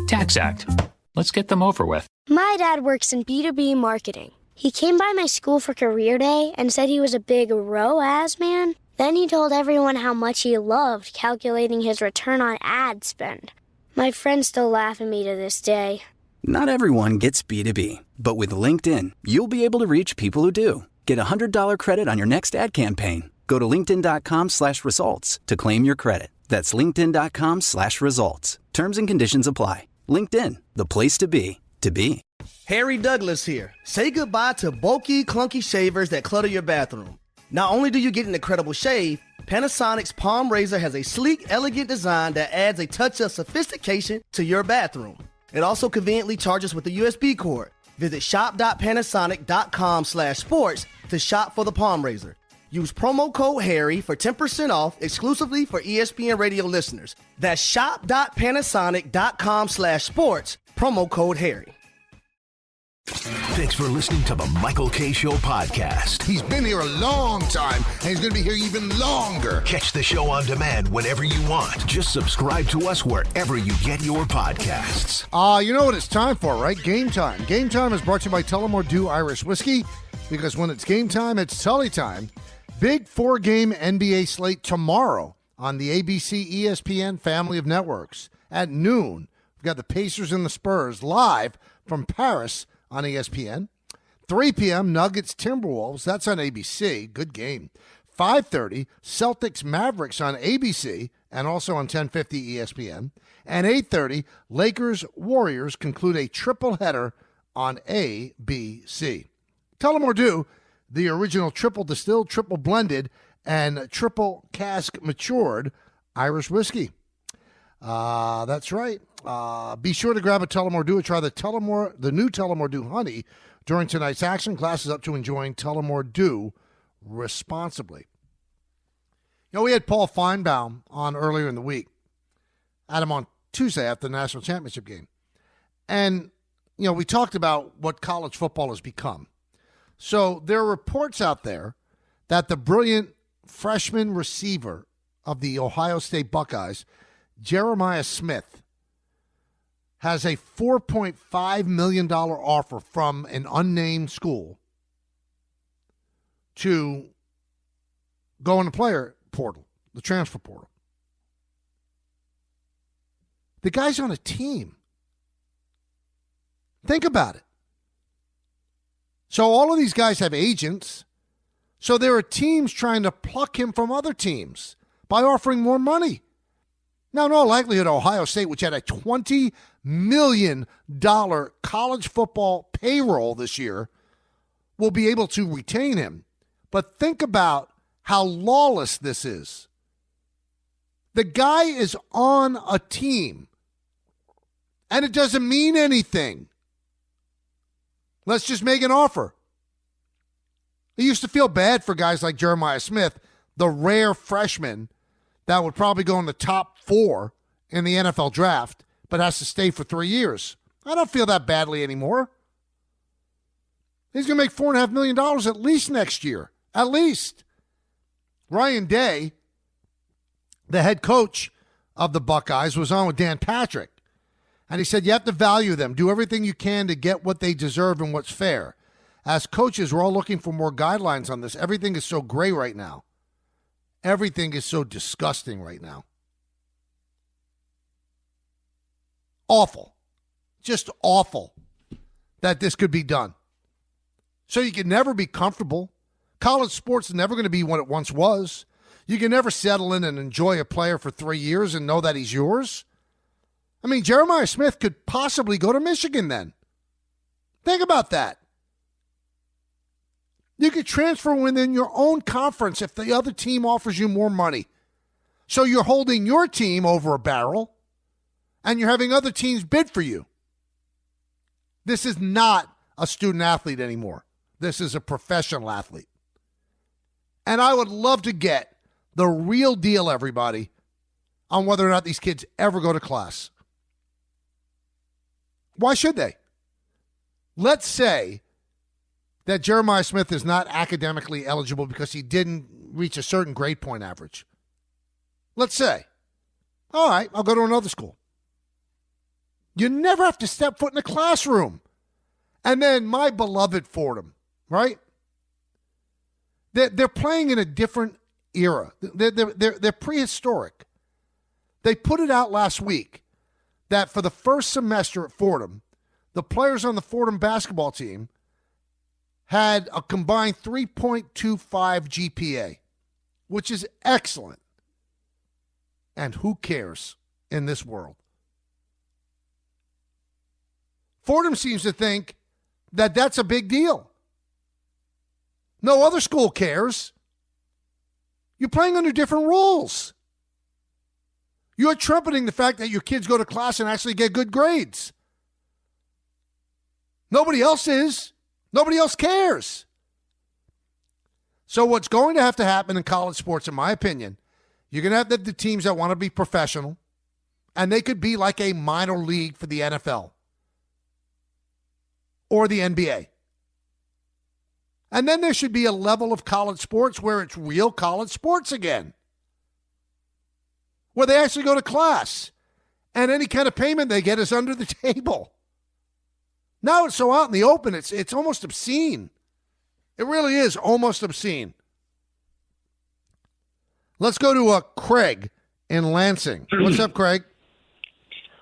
TaxAct. Let's get them over with. My dad works in B2B marketing. He came by my school for career day and said he was a big ROAS man. Then he told everyone how much he loved calculating his return on ad spend. My friends still laugh at me to this day. Not everyone gets B2B, but with LinkedIn, you'll be able to reach people who do. Get a $100 credit on your next ad campaign. Go to linkedin.com/results to claim your credit. That's linkedin.com/results. Terms and conditions apply. LinkedIn, the place to be, to be. Harry Douglas here. Say goodbye to bulky, clunky shavers that clutter your bathroom. Not only do you get an incredible shave, Panasonic's Palm Razor has a sleek, elegant design that adds a touch of sophistication to your bathroom. It also conveniently charges with a USB cord. Visit shop.panasonic.com/sports to shop for the Palm Razor. Use promo code HARRY for 10% off exclusively for ESPN radio listeners. That's shop.panasonic.com/sports, promo code HARRY. Thanks for listening to the Michael K. Show podcast. He's been here a long time, and he's going to be here even longer. Catch the show on demand whenever you want. Just subscribe to us wherever you get your podcasts. You know what it's time for, right? Game time. Game time is brought to you by Tullamore Dew Irish Whiskey, because when it's game time, it's Tully time. Big 4-game NBA slate tomorrow on the ABC ESPN family of networks. At noon, we've got the Pacers and the Spurs live from Paris on ESPN. 3 p.m., Nuggets Timberwolves. That's on ABC. Good game. 5:30, Celtics Mavericks on ABC and also on 1050 ESPN. And 8:30, Lakers Warriors conclude a triple header on ABC. Tullamore Dew, the original triple distilled, triple blended, and triple cask matured Irish whiskey. That's right. Be sure to grab a Tullamore Dew and try the new Tullamore Dew Honey during tonight's action. Glasses up to enjoying Tullamore Dew responsibly. You know, we had Paul Feinbaum on earlier in the week. Had him on Tuesday after the national championship game. And, you know, we talked about what college football has become. So there are reports out there that the brilliant freshman receiver of the Ohio State Buckeyes, Jeremiah Smith, has a $4.5 million offer from an unnamed school to go in the player portal, the transfer portal. The guy's on a team. Think about it. So all of these guys have agents. So there are teams trying to pluck him from other teams by offering more money. Now, in all likelihood, Ohio State, which had a $20 million college football payroll this year, will be able to retain him. But think about how lawless this is. The guy is on a team, and it doesn't mean anything. Let's just make an offer. I used to feel bad for guys like Jeremiah Smith, the rare freshman that would probably go in the top 4 in the NFL draft, but has to stay for 3 years. I don't feel that badly anymore. He's going to make $4.5 million at least next year. At least. Ryan Day, the head coach of the Buckeyes, was on with Dan Patrick. And he said, you have to value them. Do everything you can to get what they deserve and what's fair. As coaches, we're all looking for more guidelines on this. Everything is so gray right now. Everything is so disgusting right now. Awful. Just awful that this could be done. So you can never be comfortable. College sports is never going to be what it once was. You can never settle in and enjoy a player for 3 years and know that he's yours. I mean, Jeremiah Smith could possibly go to Michigan then. Think about that. You could transfer within your own conference if the other team offers you more money. So you're holding your team over a barrel, and you're having other teams bid for you. This is not a student athlete anymore. This is a professional athlete. And I would love to get the real deal, everybody, on whether or not these kids ever go to class. Why should they? Let's say that Jeremiah Smith is not academically eligible because he didn't reach a certain grade point average. Let's say, all right, I'll go to another school. You never have to step foot in a classroom. And then my beloved Fordham, right? They're playing in a different era. They're prehistoric. They put it out last week that for the first semester at Fordham, the players on the Fordham basketball team had a combined 3.25 GPA, which is excellent. And who cares in this world? Fordham seems to think that that's a big deal. No other school cares. You're playing under different rules. You're trumpeting the fact that your kids go to class and actually get good grades. Nobody else is. Nobody else cares. So what's going to have to happen in college sports, in my opinion, you're going to have the teams that want to be professional, and they could be like a minor league for the NFL or the NBA. And then there should be a level of college sports where it's real college sports again, where they actually go to class, and any kind of payment they get is under the table. Now it's so out in the open, it's almost obscene. It really is almost obscene. Let's go to Craig in Lansing. What's up, Craig?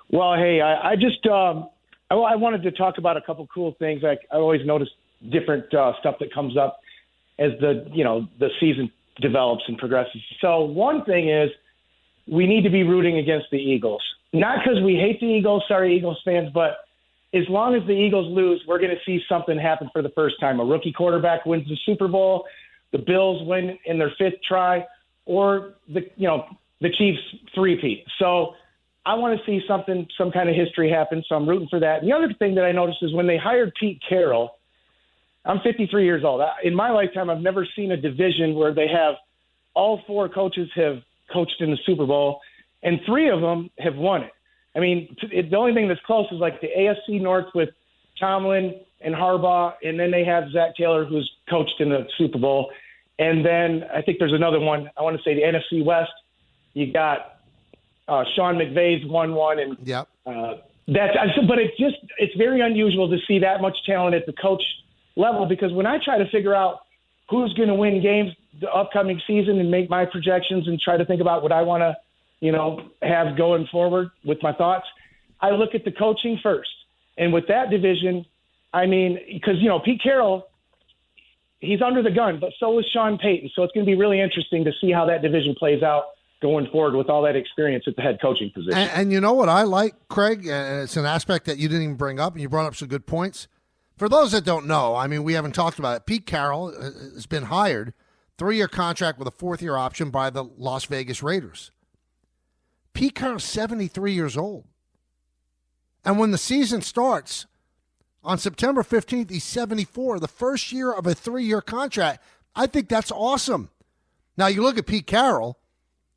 Well, hey, I wanted to talk about a couple cool things. I always notice different stuff that comes up as the season develops and progresses. So one thing is we need to be rooting against the Eagles. Not because we hate the Eagles, sorry, Eagles fans, but as long as the Eagles lose, we're going to see something happen for the first time. A rookie quarterback wins the Super Bowl, the Bills win in their fifth try, or the Chiefs three-peat. So I want to see some kind of history happen, so I'm rooting for that. And the other thing that I noticed is when they hired Pete Carroll, I'm 53 years old. In my lifetime, I've never seen a division where they have all four coaches have coached in the Super Bowl, and three of them have won it. I mean, the only thing that's close is like the AFC North with Tomlin and Harbaugh, and then they have Zach Taylor, who's coached in the Super Bowl. And then I think there's another one. I want to say the NFC West. You got Sean McVay's won one, and yep. But it's very unusual to see that much talent at the coach level, because when I try to figure out who's going to win games the upcoming season and make my projections and try to think about what I want to, have going forward with my thoughts, I look at the coaching first. And with that division, I mean, because, Pete Carroll, he's under the gun, but so is Sean Payton. So it's going to be really interesting to see how that division plays out going forward with all that experience at the head coaching position. And you know what I like, Craig? And it's an aspect that you didn't even bring up, and you brought up some good points. For those that don't know, I mean, we haven't talked about it. Pete Carroll has been hired, 3-year contract with a 4th-year option by the Las Vegas Raiders. Pete Carroll's 73 years old. And when the season starts, on September 15th, he's 74, the first year of a 3-year contract. I think that's awesome. Now, you look at Pete Carroll,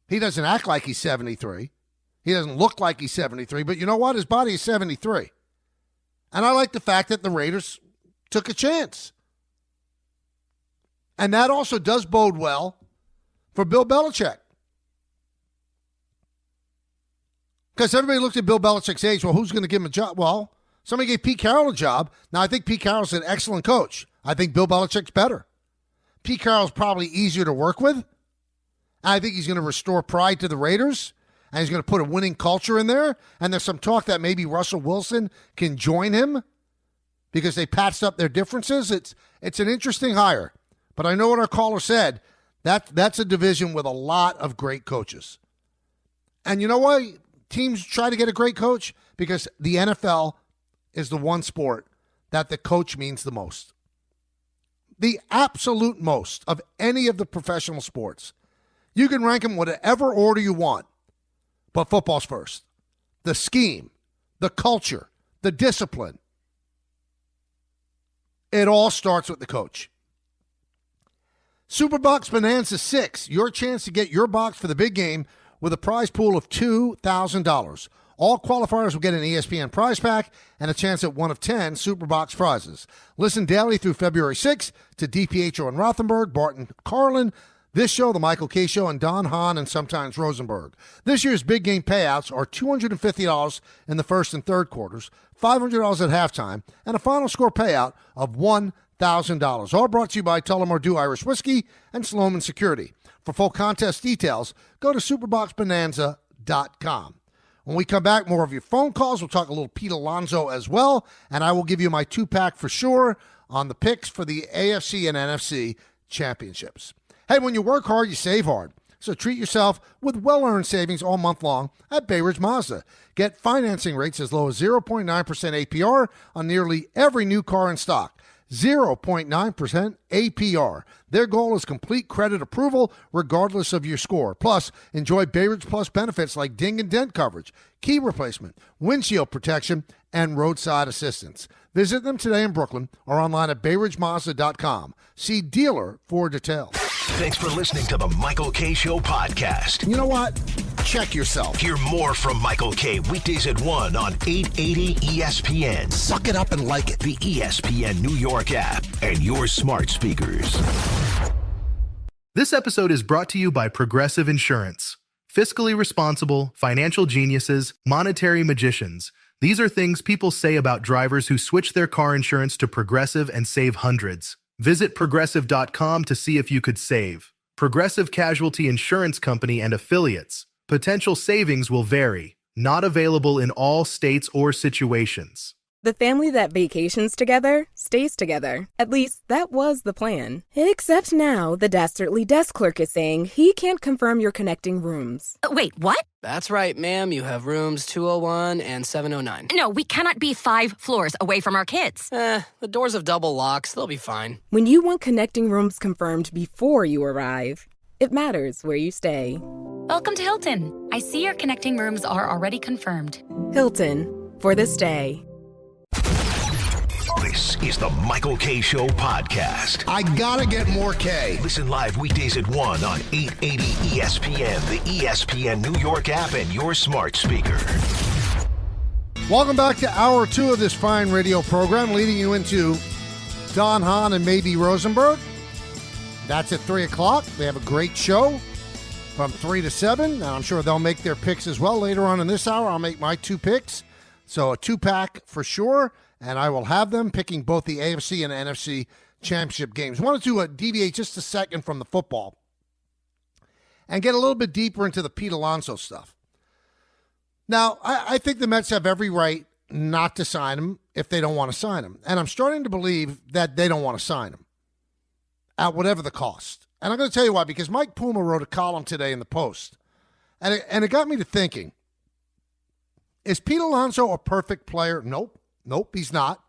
he doesn't act like he's 73. He doesn't look like he's 73, but you know what? His body is 73. And I like the fact that the Raiders took a chance. And that also does bode well for Bill Belichick. Because everybody looked at Bill Belichick's age. Well, who's going to give him a job? Well, somebody gave Pete Carroll a job. Now, I think Pete Carroll's an excellent coach. I think Bill Belichick's better. Pete Carroll's probably easier to work with. I think he's going to restore pride to the Raiders, and he's going to put a winning culture in there. And there's some talk that maybe Russell Wilson can join him because they patched up their differences. It's an interesting hire. But I know what our caller said. That's a division with a lot of great coaches. And you know what? teams try to get a great coach? Because the NFL is the one sport that the coach means the most. The absolute most of any of the professional sports. You can rank them whatever order you want, but football's first. The scheme, the culture, the discipline. It all starts with the coach. Superbox Bonanza 6, your chance to get your box for the big game with a prize pool of $2,000. All qualifiers will get an ESPN prize pack and a chance at one of 10 Superbox prizes. Listen daily through February 6th to DiPietro and Rothenberg, Barton Carlin, this show, The Michael K. Show, and Don Hahn, and sometimes Rosenberg. This year's big game payouts are $250 in the first and third quarters, $500 at halftime, and a final score payout of $1,000. All brought to you by Tullamore Dew Irish Whiskey and Sloman Security. For full contest details, go to superboxbonanza.com. When we come back, more of your phone calls. We'll talk a little Pete Alonso as well, and I will give you my two-pack for sure on the picks for the AFC and NFC championships. Hey, when you work hard, you save hard. So treat yourself with well-earned savings all month long at Bay Ridge Mazda. Get financing rates as low as 0.9% APR on nearly every new car in stock. 0.9% APR. Their goal is complete credit approval regardless of your score. Plus, enjoy Bay Ridge Plus benefits like ding and dent coverage, key replacement, windshield protection, and roadside assistance. Visit them today in Brooklyn or online at BayRidgeMazda.com. See dealer for details. Thanks for listening to the Michael K. Show podcast. You know what? Check yourself. Hear more from Michael K. weekdays at 1 on 880 ESPN. Suck it up and like it. The ESPN New York app and your smart speakers. This episode is brought to you by Progressive Insurance. Fiscally responsible, financial geniuses, monetary magicians. These are things people say about drivers who switch their car insurance to Progressive and save hundreds. Visit Progressive.com to see if you could save. Progressive Casualty Insurance Company and Affiliates. Potential savings will vary. Not available in all states or situations. The family that vacations together stays together. At least, that was the plan. Except now, the Dastardly desk clerk is saying he can't confirm your connecting rooms. Wait, what? That's right, ma'am. You have rooms 201 and 709. No, we cannot be 5 floors away from our kids. The doors have double locks. They'll be fine. When you want connecting rooms confirmed before you arrive, it matters where you stay. Welcome to Hilton. I see your connecting rooms are already confirmed. Hilton, for the stay. This is the Michael K. Show podcast. I gotta get more K. Listen live weekdays at 1 on 880 ESPN, the ESPN New York app, and your smart speaker. Welcome back to Hour 2 of this fine radio program, leading you into Don Hahn and maybe Rosenberg. That's at 3 o'clock. They have a great show from 3 to 7, and I'm sure they'll make their picks as well. Later on in this hour, I'll make my 2 picks. So a 2-pack for sure, and I will have them picking both the AFC and NFC championship games. I wanted to deviate just a second from the football and get a little bit deeper into the Pete Alonso stuff. Now, I think the Mets have every right not to sign him if they don't want to sign him. And I'm starting to believe that they don't want to sign him at whatever the cost. And I'm going to tell you why, because Mike Puma wrote a column today in the Post, and it got me to thinking, is Pete Alonso a perfect player? Nope, he's not.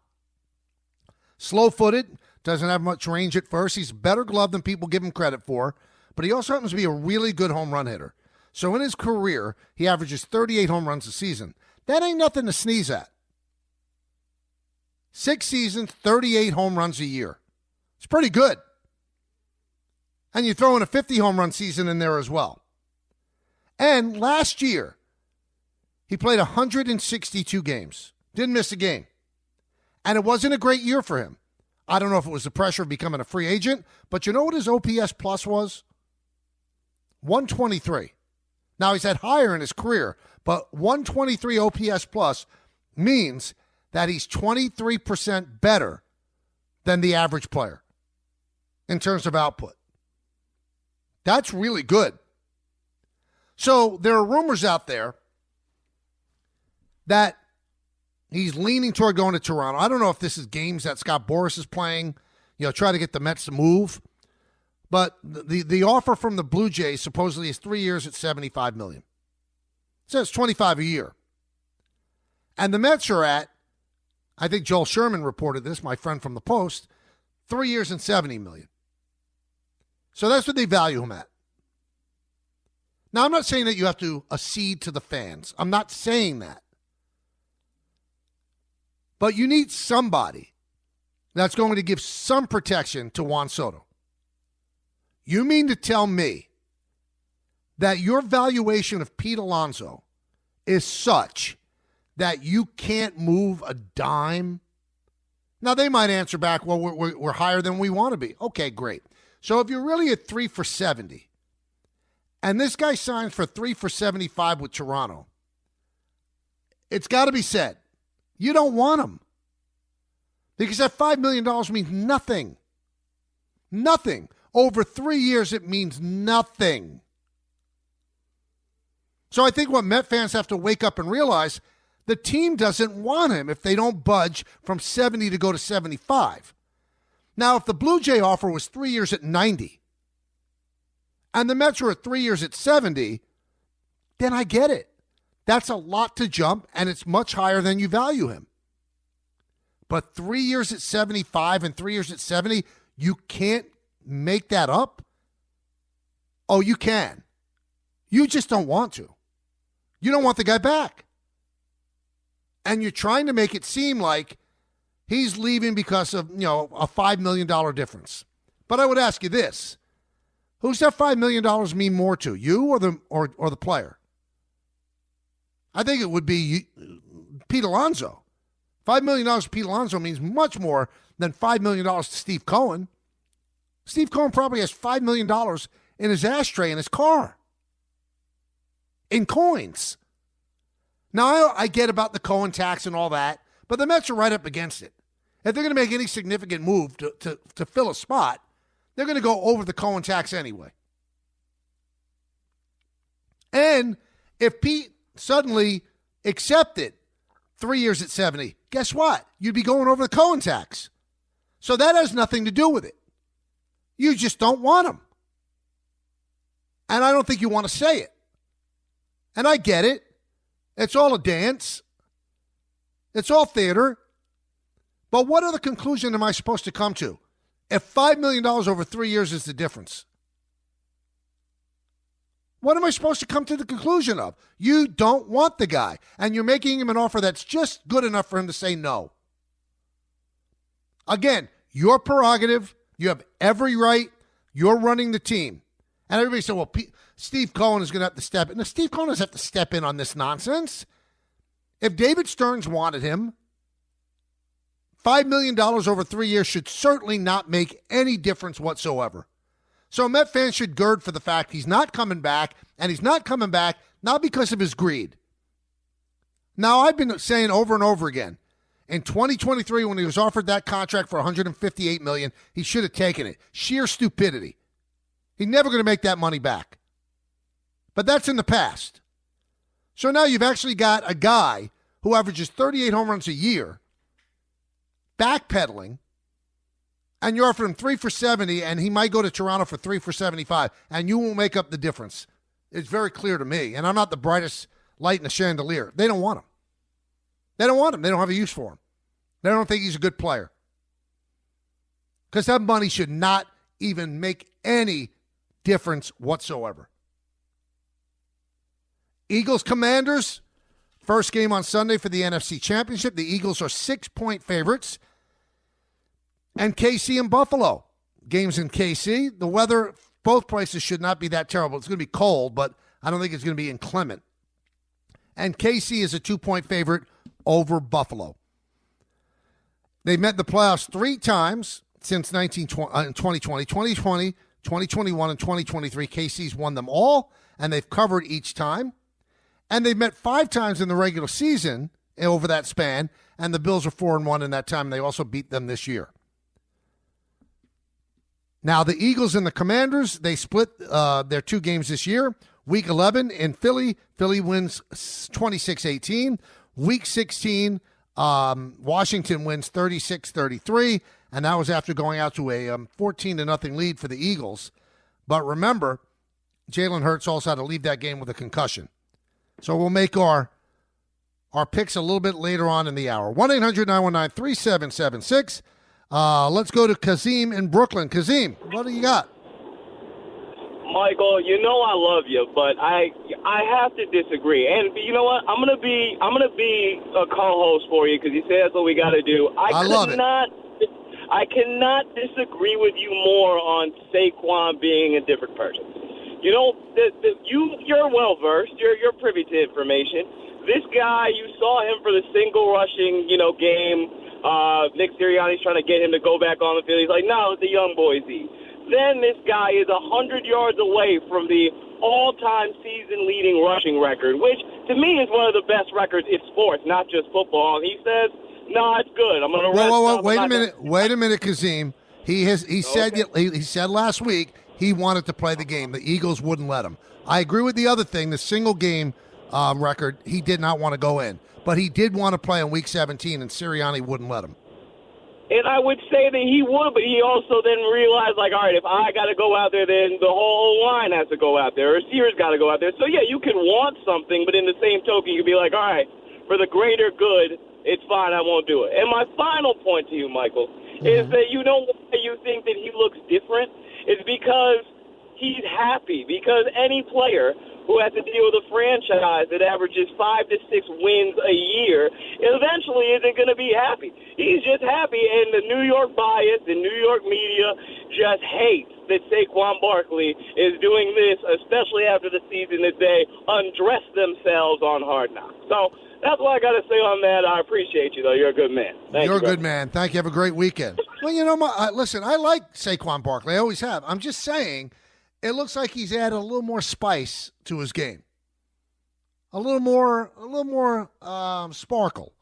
Slow-footed, doesn't have much range at first. He's a better glove than people give him credit for, but he also happens to be a really good home run hitter. So in his career, he averages 38 home runs a season. That ain't nothing to sneeze at. 6 seasons, 38 home runs a year. It's pretty good. And you throw in a 50 home run season in there as well. And last year, he played 162 games. Didn't miss a game. And it wasn't a great year for him. I don't know if it was the pressure of becoming a free agent, but you know what his OPS plus was? 123. Now, he's had higher in his career, but 123 OPS plus means that he's 23% better than the average player in terms of output. That's really good. So there are rumors out there that he's leaning toward going to Toronto. I don't know if this is games that Scott Boras is playing, try to get the Mets to move. But the offer from the Blue Jays supposedly is 3 years at $75 million. So it's $25 a year. And the Mets are at, I think Joel Sherman reported this, my friend from the Post, 3 years and $70 million. So that's what they value him at. Now, I'm not saying that you have to accede to the fans. I'm not saying that. But you need somebody that's going to give some protection to Juan Soto. You mean to tell me that your valuation of Pete Alonso is such that you can't move a dime? Now, they might answer back, well, we're higher than we want to be. Okay, great. So if you're really at 3 for $70, and this guy signs for 3 for $75 with Toronto, it's got to be said, you don't want him. Because that $5 million means nothing. Nothing. Over 3 years, it means nothing. So I think what Met fans have to wake up and realize, the team doesn't want him if they don't budge from 70 to go to 75. Now, if the Blue Jay offer was 3 years at 90, and the Mets were at 3 years at 70, then I get it. That's a lot to jump, and it's much higher than you value him. But 3 years at 75 and 3 years at 70, you can't make that up? Oh, you can. You just don't want to. You don't want the guy back. And you're trying to make it seem like he's leaving because of, a $5 million difference. But I would ask you this. Who's that $5 million mean more to, you or the player? I think it would be Pete Alonso. $5 million to Pete Alonso means much more than $5 million to Steve Cohen. Steve Cohen probably has $5 million in his ashtray in his car. In coins. Now, I get about the Cohen tax and all that, but the Mets are right up against it. If they're going to make any significant move to fill a spot, they're going to go over the Cohen tax anyway. And if Pete suddenly accepted 3 years at 70, guess what? You'd be going over the Cohen tax. So that has nothing to do with it. You just don't want him. And I don't think you want to say it. And I get it. It's all a dance. It's all theater. But what other conclusion am I supposed to come to if $5 million over 3 years is the difference? What am I supposed to come to the conclusion of? You don't want the guy, and you're making him an offer that's just good enough for him to say no. Again, your prerogative. You have every right. You're running the team. And everybody said, well, Steve Cohen is going to have to step in. Now, Steve Cohen doesn't have to step in on this nonsense. If David Stearns wanted him, $5 million over 3 years should certainly not make any difference whatsoever. So Met fans should gird for the fact he's not coming back, and he's not coming back not because of his greed. Now, I've been saying over and over again, in 2023, when he was offered that contract for $158 million, he should have taken it. Sheer stupidity. He's never going to make that money back. But that's in the past. So now you've actually got a guy who averages 38 home runs a year, backpedaling, and you offer him 3 for $70, and he might go to Toronto for 3 for $75, and you won't make up the difference. It's very clear to me, and I'm not the brightest light in the chandelier. They don't want him. They don't want him. They don't have a use for him. They don't think he's a good player. Because that money should not even make any difference whatsoever. Eagles-Commanders, first game on Sunday for the NFC Championship. The Eagles are 6-point favorites. And KC and Buffalo. Games in KC. The weather, both places should not be that terrible. It's going to be cold, but I don't think it's going to be inclement. And KC is a 2-point favorite over Buffalo. They've met the playoffs 3 times since 2020. 2020, 2021, and 2023. KC's won them all, and they've covered each time. And they've met 5 times in the regular season over that span, and the Bills are 4-1 in that time. They also beat them this year. Now, the Eagles and the Commanders, they split their 2 games this year. Week 11 in Philly. Philly wins 26-18. Week 16, Washington wins 36-33, and that was after going out to a 14-0 lead for the Eagles. But remember, Jalen Hurts also had to leave that game with a concussion. So we'll make our picks a little bit later on in the hour. 1-800-919-3776. Let's go to Kazim in Brooklyn. Kazim, what do you got? Michael, you know I love you, but I have to disagree. And you know what? I'm gonna be a co-host for you because you say that's what we got to do. I love it. I cannot disagree with you more on Saquon being a different person. You know, you're well versed. You're privy to information. This guy, you saw him for the single rushing, game. Nick Sirianni's trying to get him to go back on the field. He's like, no, it's the young boys eat. Then this guy is 100 yards away from the all-time season-leading rushing record, which to me is one of the best records in sports, not just football. And he says, no, it's good. I'm going to rest. Whoa, wait a minute, Kazim. He said last week he wanted to play the game. The Eagles wouldn't let him. I agree with the other thing, the single game record. He did not want to go in, but he did want to play in Week 17, and Sirianni wouldn't let him. And I would say that he would, but he also then realized, like, all right, if I got to go out there, then the whole line has to go out there. Receivers got to go out there. So, yeah, you can want something, but in the same token, you can be like, all right, for the greater good, it's fine, I won't do it. And my final point to you, Michael, is that you know why you think that he looks different? It's because he's happy. Because any player who has to deal with a franchise that averages 5 to 6 wins a year eventually isn't going to be happy. He's just happy, and the New York bias and New York media just hates that Saquon Barkley is doing this, especially after the season that they undressed themselves on Hard Knocks. So that's what I got to say on that. I appreciate you, though. You're a good man. You're a good man. Thank you. Have a great weekend. Well, you know, listen, I like Saquon Barkley. I always have. I'm just saying it looks like he's added a little more spice to his game. A little more sparkle.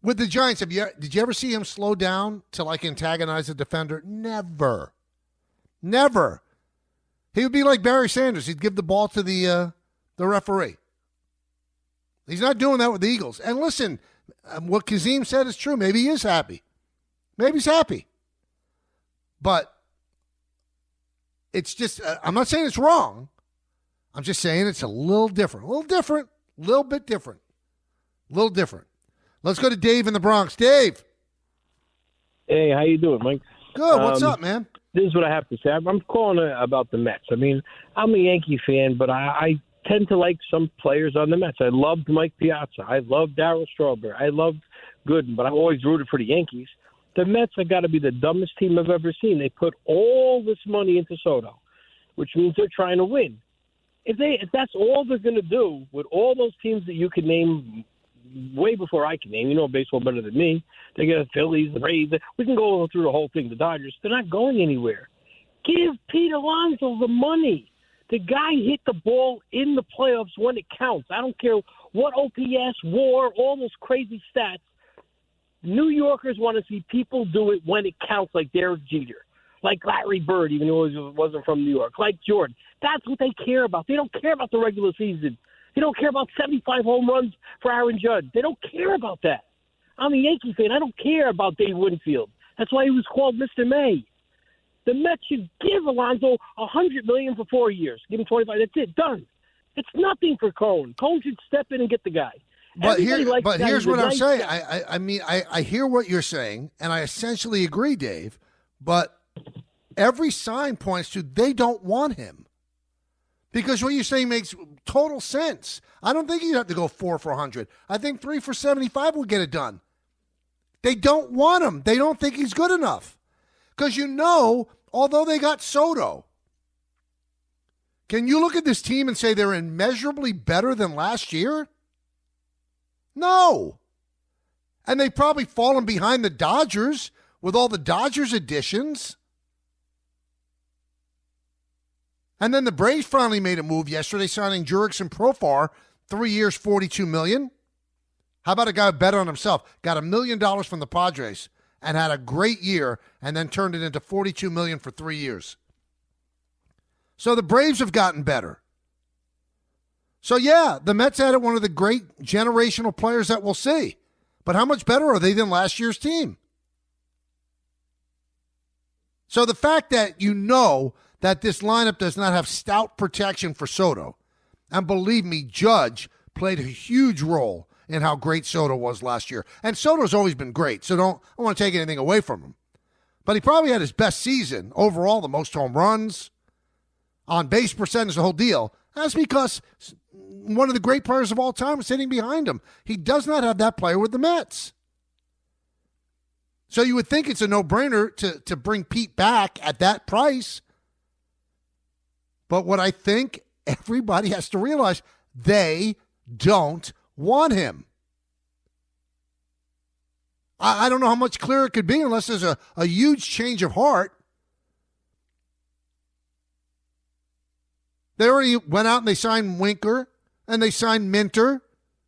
With the Giants, did you ever see him slow down to like antagonize a defender? Never. He would be like Barry Sanders. He'd give the ball to the referee. He's not doing that with the Eagles. And listen, what Kazim said is true. Maybe he is happy. Maybe he's happy. But it's just, I'm not saying it's wrong. I'm just saying it's a little different. A little bit different. Let's go to Dave in the Bronx. Dave. Hey, how you doing, Mike? Good. What's up, man? This is what I have to say. I'm calling about the Mets. I mean, I'm a Yankee fan, but I tend to like some players on the Mets. I loved Mike Piazza. I loved Darryl Strawberry. I loved Gooden, but I've always rooted for the Yankees. The Mets have got to be the dumbest team I've ever seen. They put all this money into Soto, which means they're trying to win. If that's all they're going to do with all those teams that you can name way before I can name, you know baseball better than me. They get the Phillies, the Rays. We can go through the whole thing. The Dodgers. They're not going anywhere. Give Pete Alonso the money. The guy hit the ball in the playoffs when it counts. I don't care what OPS, WAR, all those crazy stats. New Yorkers want to see people do it when it counts, like Derek Jeter, like Larry Bird, even though he wasn't from New York, like Jordan. That's what they care about. They don't care about the regular season. They don't care about 75 home runs for Aaron Judge. They don't care about that. I'm a Yankee fan. I don't care about Dave Winfield. That's why he was called Mr. May. The Mets should give Alonso $100 million for 4 years. Give him 25. That's it. Done. It's nothing for Cohen. Cohen should step in and get the guy. But here's what I'm saying. I mean, I hear what you're saying, and I essentially agree, Dave. But every sign points to they don't want him. Because what you're saying makes total sense. I don't think you have to go 4 for 100. I think 3 for 75 will get it done. They don't want him. They don't think he's good enough. Because although they got Soto, can you look at this team and say they're immeasurably better than last year? No. And they've probably fallen behind the Dodgers with all the Dodgers additions. And then the Braves finally made a move yesterday, signing Jurickson Profar, 3 years, $42 million. How about a guy who bet on himself? Got $1 million from the Padres and had a great year and then turned it into $42 million for 3 years. So the Braves have gotten better. So, yeah, the Mets added one of the great generational players that we'll see. But how much better are they than last year's team? So the fact that you know that this lineup does not have stout protection for Soto, And believe me, Judge played a huge role in how great Soto was last year. And Soto's always been great, so I don't want to take anything away from him. But he probably had his best season overall, the most home runs, on base percentage, the whole deal. That's because one of the great players of all time is sitting behind him. He does not have that player with the Mets. So you would think it's a no-brainer to bring Pete back at that price. But what I think everybody has to realize, they don't want him. I don't know how much clearer it could be unless there's a huge change of heart. They already went out and they signed Winker and they signed Minter.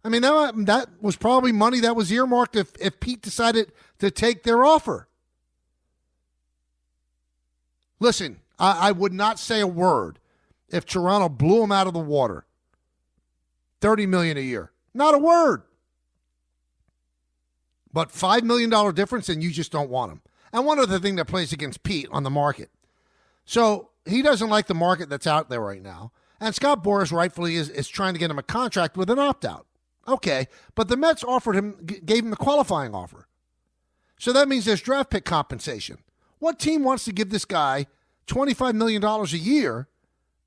I mean, that was probably money that was earmarked if Pete decided to take their offer. Listen, I would not say a word if Toronto blew him out of the water. $30 million a year. Not a word. But $5 million difference, and you just don't want him. And one other thing that plays against Pete on the market. So he doesn't like the market that's out there right now. And Scott Boras rightfully is trying to get him a contract with an opt-out. Okay, but the Mets gave him the qualifying offer. So that means there's draft pick compensation. What team wants to give this guy $25 million a year,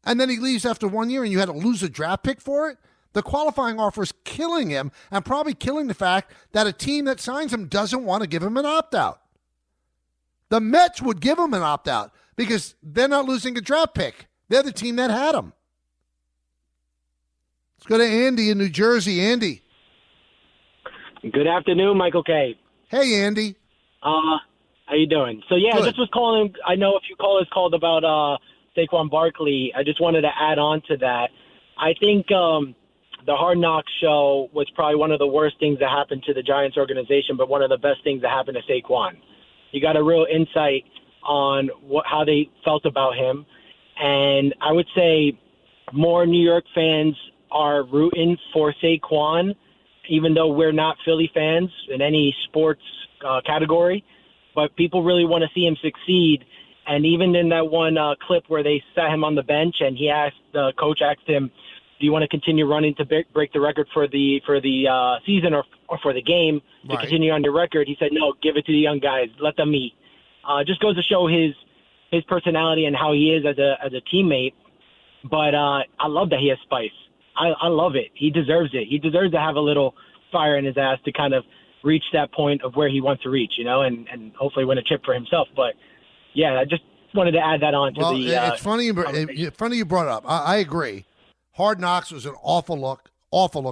and then he leaves after 1 year and you had to lose a draft pick for it? The qualifying offer is killing him and probably killing the fact that a team that signs him doesn't want to give him an opt-out. The Mets would give him an opt-out because they're not losing a draft pick. They're the team that had him. Let's go to Andy in New Jersey. Andy. Good afternoon, Michael K. Hey, Andy. How you doing? So, yeah, Good. I just was calling. I know a few callers called about Saquon Barkley. I just wanted to add on to that. I think the Hard Knocks show was probably one of the worst things that happened to the Giants organization, but one of the best things that happened to Saquon. You got a real insight on how they felt about him. And I would say more New York fans are rooting for Saquon, even though we're not Philly fans in any sports category. But people really want to see him succeed. And even in that one clip where they sat him on the bench and the coach asked him, do you want to continue running to break the record for the season or for the game to continue on your record? He said, no, give it to the young guys. Let them eat. Just goes to show his personality and how he is as a teammate. But I love that he has spice. I love it. He deserves it. He deserves to have a little fire in his ass to kind of reach that point of where he wants to reach, and hopefully win a chip for himself. But, yeah, I just wanted to add that on to it's funny you brought it up. I agree. Hard Knocks was an awful look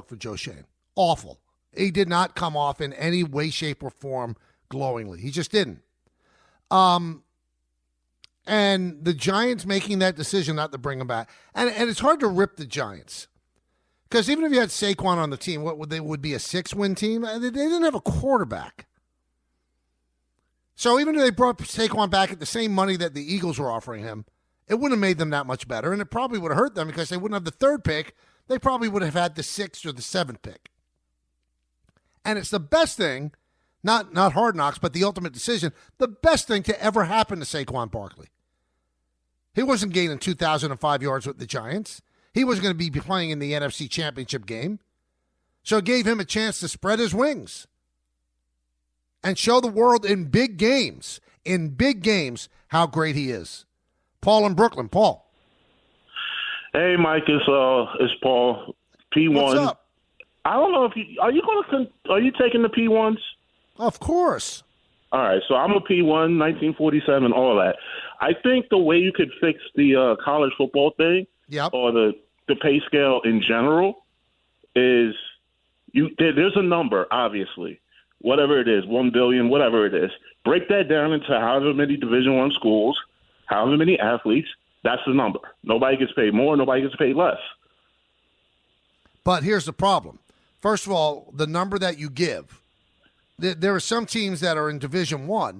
for Joe Schoen. Awful. He did not come off in any way, shape, or form glowingly. He just didn't. And the Giants making that decision not to bring him back. And it's hard to rip the Giants. Because even if you had Saquon on the team, what would be a 6-win team? They didn't have a quarterback. So even if they brought Saquon back at the same money that the Eagles were offering him, it wouldn't have made them that much better, and it probably would have hurt them because they wouldn't have the 3rd pick. They probably would have had the 6th or the 7th pick. And it's the best thing, not Hard Knocks, but the ultimate decision, the best thing to ever happen to Saquon Barkley. He wasn't gaining 2,005 yards with the Giants. He wasn't going to be playing in the NFC Championship game. So it gave him a chance to spread his wings and show the world in big games, how great he is. Paul in Brooklyn. Paul. Hey, Mike. It's Paul. P1. What's up? I don't know if are you taking the P1s? Of course. All right. So I'm a P1, 1947, all that. I think the way you could fix the college football thing, or the pay scale in general, is there's a number, obviously, whatever it is, 1 billion, whatever it is. Break that down into however many Division I schools. However many athletes, that's the number. Nobody gets paid more, nobody gets paid less. But here's the problem. First of all, the number that you give, there are some teams that are in Division I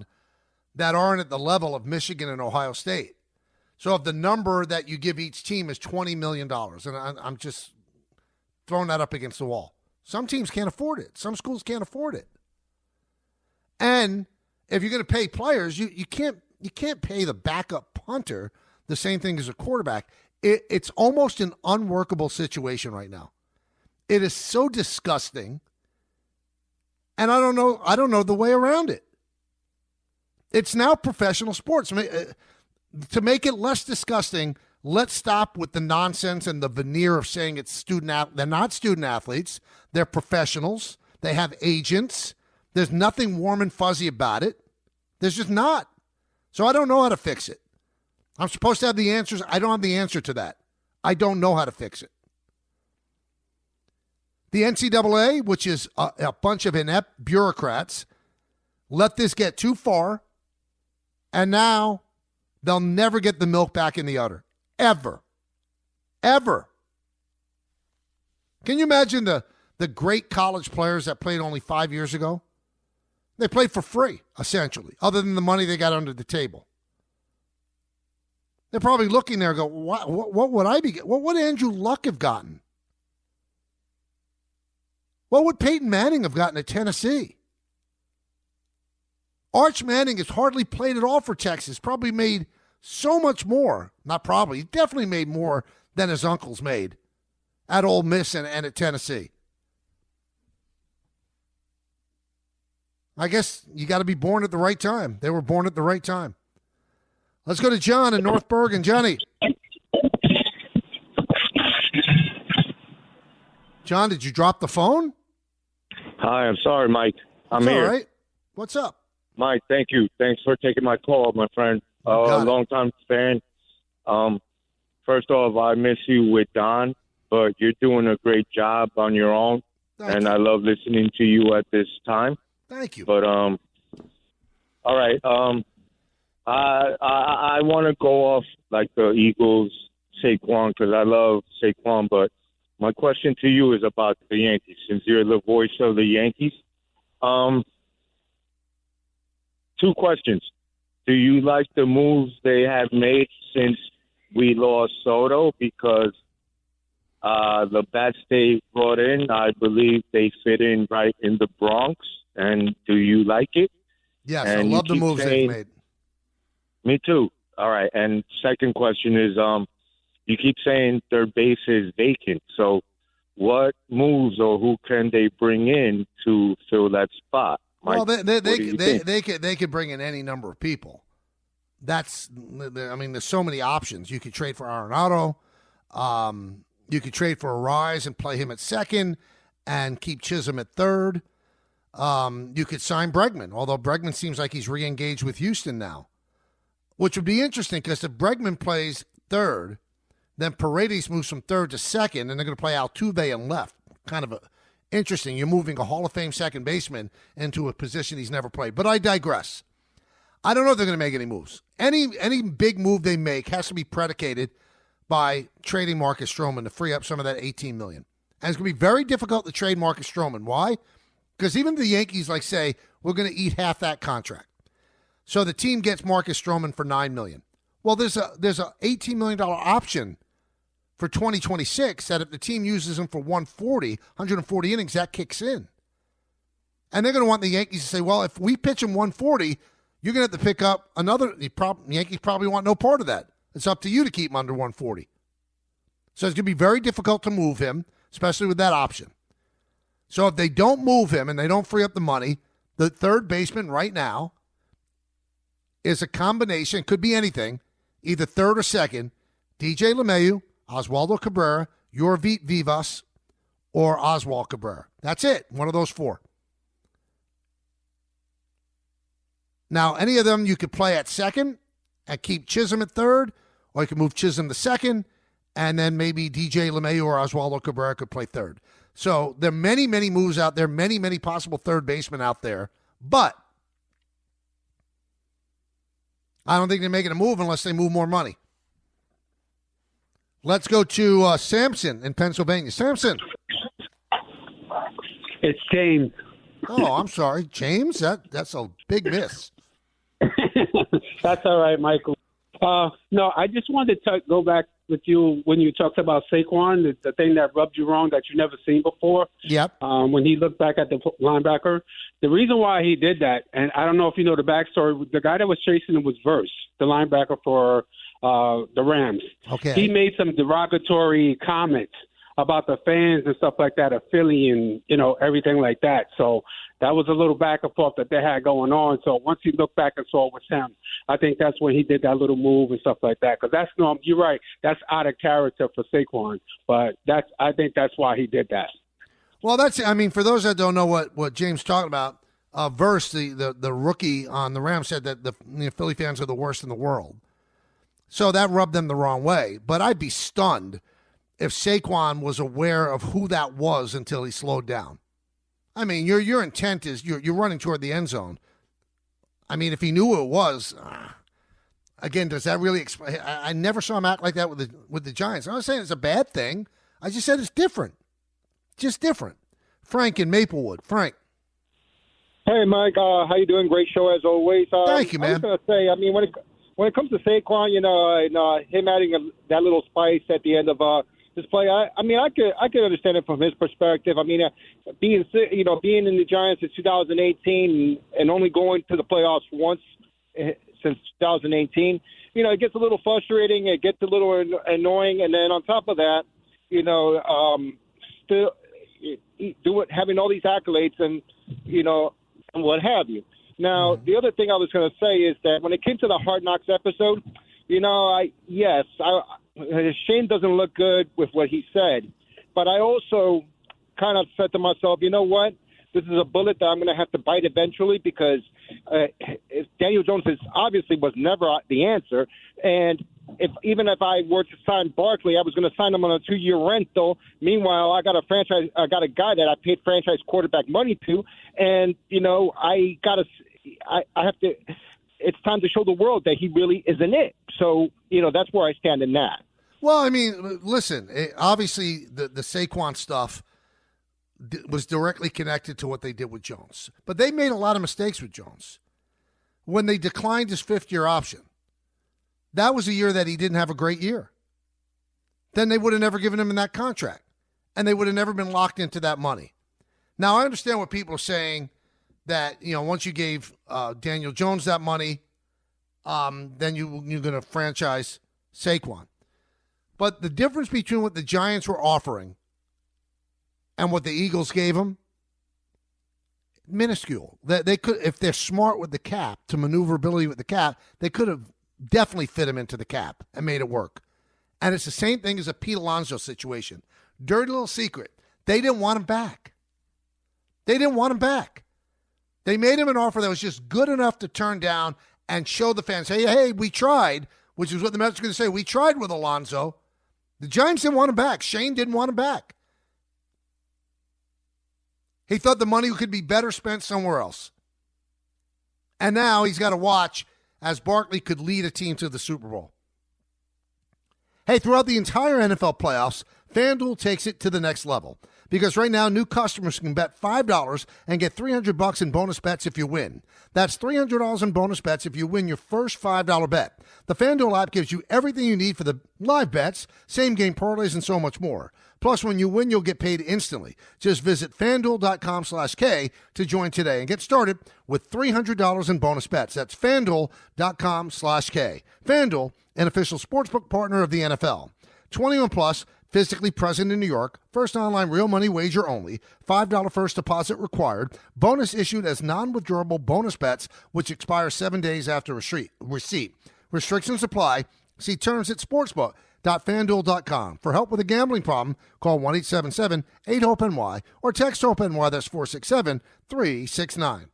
that aren't at the level of Michigan and Ohio State. So if the number that you give each team is $20 million, and I'm just throwing that up against the wall, some teams can't afford it. Some schools can't afford it. And if you're going to pay players, you can't pay the backup punter the same thing as a quarterback. It's almost an unworkable situation right now. It is so disgusting, and I don't know the way around it. It's now professional sports. To make it less disgusting, let's stop with the nonsense and the veneer of saying it's they're not student athletes. They're professionals. They have agents. There's nothing warm and fuzzy about it. There's just not. So I don't know how to fix it. I'm supposed to have the answers. I don't have the answer to that. I don't know how to fix it. The NCAA, which is a bunch of inept bureaucrats, let this get too far, and now they'll never get the milk back in the udder. Ever. Ever. Can you imagine the great college players that played only 5 years ago? They played for free, essentially, other than the money they got under the table. They're probably looking there and go, what would I be? What would Andrew Luck have gotten? What would Peyton Manning have gotten at Tennessee? Arch Manning has hardly played at all for Texas, probably made so much more. Not probably, he definitely made more than his uncles made at Ole Miss and at Tennessee. I guess you got to be born at the right time. They were born at the right time. Let's go to John in North Bergen. Johnny. John, did you drop the phone? Hi, I'm sorry, Mike. I'm here. All right. What's up? Mike, thank you. Thanks for taking my call, my friend. Long-time fan. First off, I miss you with Don, but you're doing a great job on your own, and I love listening to you at this time. Thank you. But all right. I want to go off like the Eagles, Saquon, because I love Saquon. But my question to you is about the Yankees, since you're the voice of the Yankees. Two questions. Do you like the moves they have made since we lost Soto? Because the bats they brought in, I believe they fit in right in the Bronx. And do you like it? Yes, and I love the moves they've made. Me too. All right. And second question is, you keep saying their base is vacant. So what moves or who can they bring in to fill that spot? Mike, well, they could bring in any number of people. There's so many options. You could trade for Arenado. You could trade for Arise and play him at second and keep Chisholm at third. You could sign Bregman, although Bregman seems like he's re-engaged with Houston now, which would be interesting because if Bregman plays third, then Paredes moves from third to second, and they're going to play Altuve in left. Kind of interesting. You're moving a Hall of Fame second baseman into a position he's never played. But I digress. I don't know if they're going to make any moves. Any big move they make has to be predicated by trading Marcus Stroman to free up some of that $18 million. And it's going to be very difficult to trade Marcus Stroman. Why? Because even the Yankees say, we're going to eat half that contract. So the team gets Marcus Stroman for $9 million. Well, there's a $18 million option for 2026 that if the team uses him for 140 innings, that kicks in. And they're going to want the Yankees to say, well, if we pitch him 140, you're going to have to pick up another. The Yankees probably want no part of that. It's up to you to keep him under 140. So it's going to be very difficult to move him, especially with that option. So if they don't move him and they don't free up the money, the third baseman right now is a combination, could be anything, either third or second, DJ LeMahieu, Oswaldo Cabrera, Yorvit Vivas, or Oswald Cabrera. That's it. One of those four. Now, any of them you could play at second and keep Chisholm at third, or you can move Chisholm to second, and then maybe DJ LeMahieu or Oswaldo Cabrera could play third. So there are many, many moves out there, many, many possible third basemen out there. But I don't think they're making a move unless they move more money. Let's go to Samson in Pennsylvania. Samson. It's James. Oh, I'm sorry. James? That's a big miss. That's all right, Michael. No, I just wanted to go back with you when you talked about Saquon, the thing that rubbed you wrong that you never seen before. Yep. When he looked back at the linebacker. The reason why he did that, and I don't know if you know the backstory, the guy that was chasing him was Verse, the linebacker for the Rams. Okay. He made some derogatory comments about the fans and stuff like that of Philly and, everything like that. So that was a little back and forth that they had going on. So once he looked back and saw it was him, I think that's when he did that little move and stuff like that. Because you're right, that's out of character for Saquon. But I think that's why he did that. Well, for those that don't know what James talking about, Verse, the rookie on the Rams, said that the Philly fans are the worst in the world. So that rubbed them the wrong way. But I'd be stunned if Saquon was aware of who that was until he slowed down. I mean, your intent is you're running toward the end zone. I mean, if he knew who it was, again, does that really explain? I never saw him act like that with the Giants. I'm not saying it's a bad thing. I just said it's different. Just different. Frank in Maplewood. Frank. Hey, Mike. How you doing? Great show as always. Thank you, man. I was going to say, when it comes to Saquon, and him adding that little spice at the end of this play, I could understand it from his perspective. Being in the Giants in 2018 and only going to the playoffs once since 2018, it gets a little frustrating. It gets a little annoying, and then on top of that, still having all these accolades and what have you. Now, the other thing I was going to say is that when it came to the Hard Knocks episode, Shane doesn't look good with what he said, but I also kind of said to myself, you know what? This is a bullet that I'm going to have to bite eventually because Daniel Jones obviously was never the answer, and even if I were to sign Barkley, I was going to sign him on a 2-year rental. Meanwhile, I got a guy that I paid franchise quarterback money to, and I have to. It's time to show the world that he really isn't it. So that's where I stand in that. Well, listen. Obviously, the Saquon stuff was directly connected to what they did with Jones, but they made a lot of mistakes with Jones when they declined his 5th-year option. That was a year that he didn't have a great year. Then they would have never given him that contract, and they would have never been locked into that money. Now, I understand what people are saying, that once you gave Daniel Jones that money, then you're going to franchise Saquon. But the difference between what the Giants were offering and what the Eagles gave him, minuscule. They could, if they're smart with the cap, to maneuverability with the cap, they could have definitely fit him into the cap and made it work. And it's the same thing as a Pete Alonso situation. Dirty little secret. They didn't want him back. They made him an offer that was just good enough to turn down and show the fans, hey, we tried, which is what the Mets are going to say. We tried with Alonso. The Giants didn't want him back. Shane didn't want him back. He thought the money could be better spent somewhere else. And now he's got to watch as Barkley could lead a team to the Super Bowl. Hey, throughout the entire NFL playoffs, FanDuel takes it to the next level. Because right now, new customers can bet $5 and get $300 in bonus bets if you win. That's $300 in bonus bets if you win your first $5 bet. The FanDuel app gives you everything you need for the live bets, same-game parlays, and so much more. Plus, when you win, you'll get paid instantly. Just visit FanDuel.com/K to join today and get started with $300 in bonus bets. That's FanDuel.com/K. FanDuel, an official sportsbook partner of the NFL. 21 plus, physically present in New York. First online real money wager only. $5 first deposit required. Bonus issued as non-withdrawable bonus bets, which expire 7 days after receipt. Restrictions apply. See terms at sportsbook.fanduel.com. For help with a gambling problem, call 1-877-8-HOPE-NY or text HOPE-NY, that's 467-369.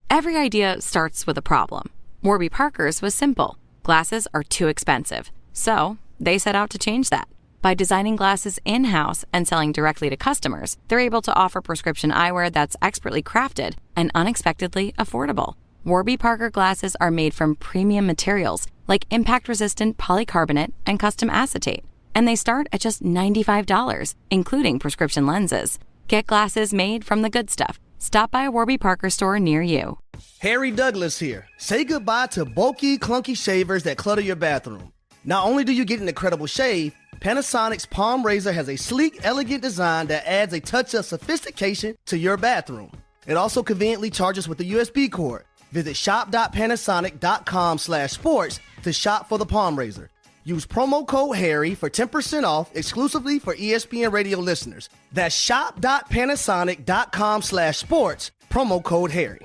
Every idea starts with a problem. Warby Parker's was simple. Glasses are too expensive. So they set out to change that. By designing glasses in-house and selling directly to customers, they're able to offer prescription eyewear that's expertly crafted and unexpectedly affordable. Warby Parker glasses are made from premium materials like impact-resistant polycarbonate and custom acetate. And they start at just $95, including prescription lenses. Get glasses made from the good stuff. Stop by a Warby Parker store near you. Harry Douglas here. Say goodbye to bulky, clunky shavers that clutter your bathroom. Not only do you get an incredible shave, Panasonic's Palm Razor has a sleek, elegant design that adds a touch of sophistication to your bathroom. It also conveniently charges with a USB cord. Visit shop.panasonic.com/sports to shop for the Palm Razor. Use promo code Harry for 10% off exclusively for ESPN radio listeners. That's shop.panasonic.com/sports, promo code Harry.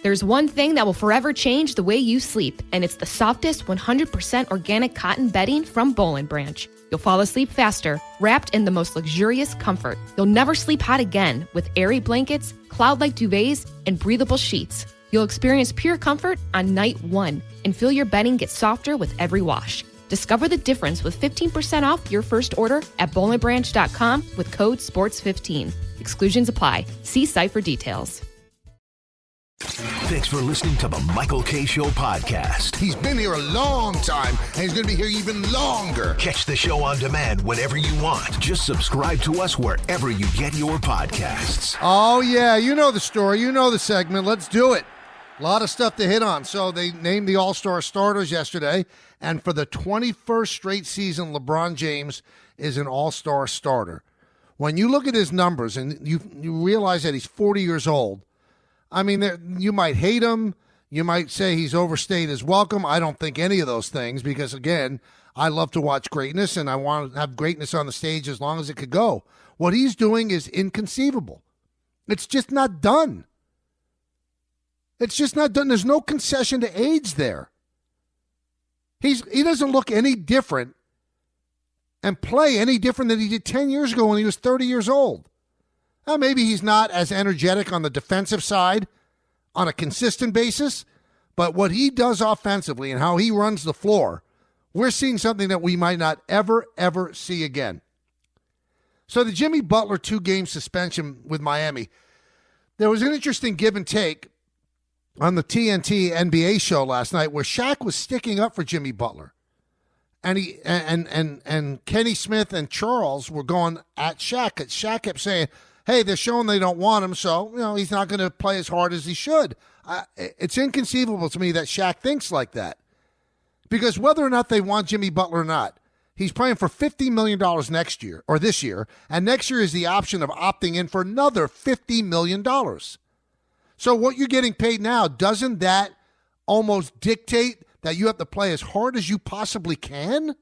There's one thing that will forever change the way you sleep, and it's the softest 100% organic cotton bedding from Boll & Branch. You'll fall asleep faster, wrapped in the most luxurious comfort. You'll never sleep hot again with airy blankets, cloud-like duvets, and breathable sheets. You'll experience pure comfort on night one and feel your bedding get softer with every wash. Discover the difference with 15% off your first order at bollandbranch.com with code SPORTS15. Exclusions apply. See site for details. Thanks for listening to the Michael K. Show podcast. He's been here a long time, and he's going to be here even longer. Catch the show on demand whenever you want. Just subscribe to us wherever you get your podcasts. Oh, yeah. You know the story. You know the segment. Let's do it. A lot of stuff to hit on. So they named the All-Star starters yesterday, and for the 21st straight season, LeBron James is an All-Star starter. When you look at his numbers and you realize that he's 40 years old, I mean, you might hate him. You might say he's overstayed his welcome. I don't think any of those things because, again, I love to watch greatness, and I want to have greatness on the stage as long as it could go. What he's doing is inconceivable. It's just not done. It's just not done. There's no concession to age there. He doesn't look any different and play any different than he did 10 years ago when he was 30 years old. Now, maybe he's not as energetic on the defensive side on a consistent basis, but what he does offensively and how he runs the floor, we're seeing something that we might not ever see again. So the Jimmy Butler 2-game suspension with Miami, there was an interesting give and take on the TNT NBA show last night where Shaq was sticking up for Jimmy Butler. And he and Kenny Smith and Charles were going at Shaq. Shaq kept saying, hey, they're showing they don't want him, so he's not going to play as hard as he should. It's inconceivable to me that Shaq thinks like that. Because whether or not they want Jimmy Butler or not, he's playing for $50 million next year, or this year, and next year is the option of opting in for another $50 million. So what you're getting paid now, doesn't that almost dictate that you have to play as hard as you possibly can?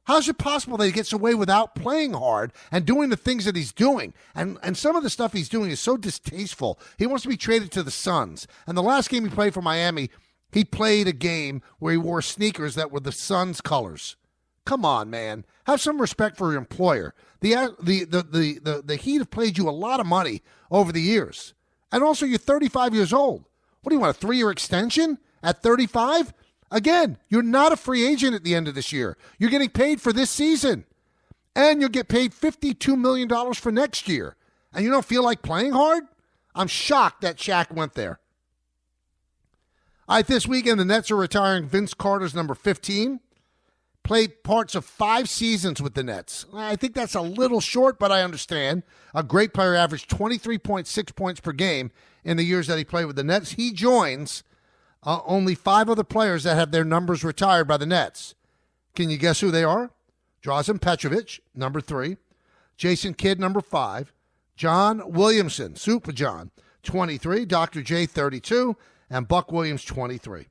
How's it possible that he gets away without playing hard and doing the things that he's doing? And some of the stuff he's doing is so distasteful. He wants to be traded to the Suns. And the last game he played for Miami, he played a game where he wore sneakers that were the Suns colors. Come on, man. Have some respect for your employer. The Heat have played you a lot of money over the years. And also, you're 35 years old. What do you want, a 3-year extension at 35? Again, you're not a free agent at the end of this year. You're getting paid for this season. And you'll get paid $52 million for next year. And you don't feel like playing hard? I'm shocked that Shaq went there. All right, this weekend, the Nets are retiring Vince Carter's number 15. Played parts of 5 seasons with the Nets. I think that's a little short, but I understand. A great player averaged 23.6 points per game in the years that he played with the Nets. He joins only 5 other players that have their numbers retired by the Nets. Can you guess who they are? Drazen Petrovic, number 3. Jason Kidd, number 5. John Williamson, Super John, 23. Dr. J, 32. And Buck Williams, 23.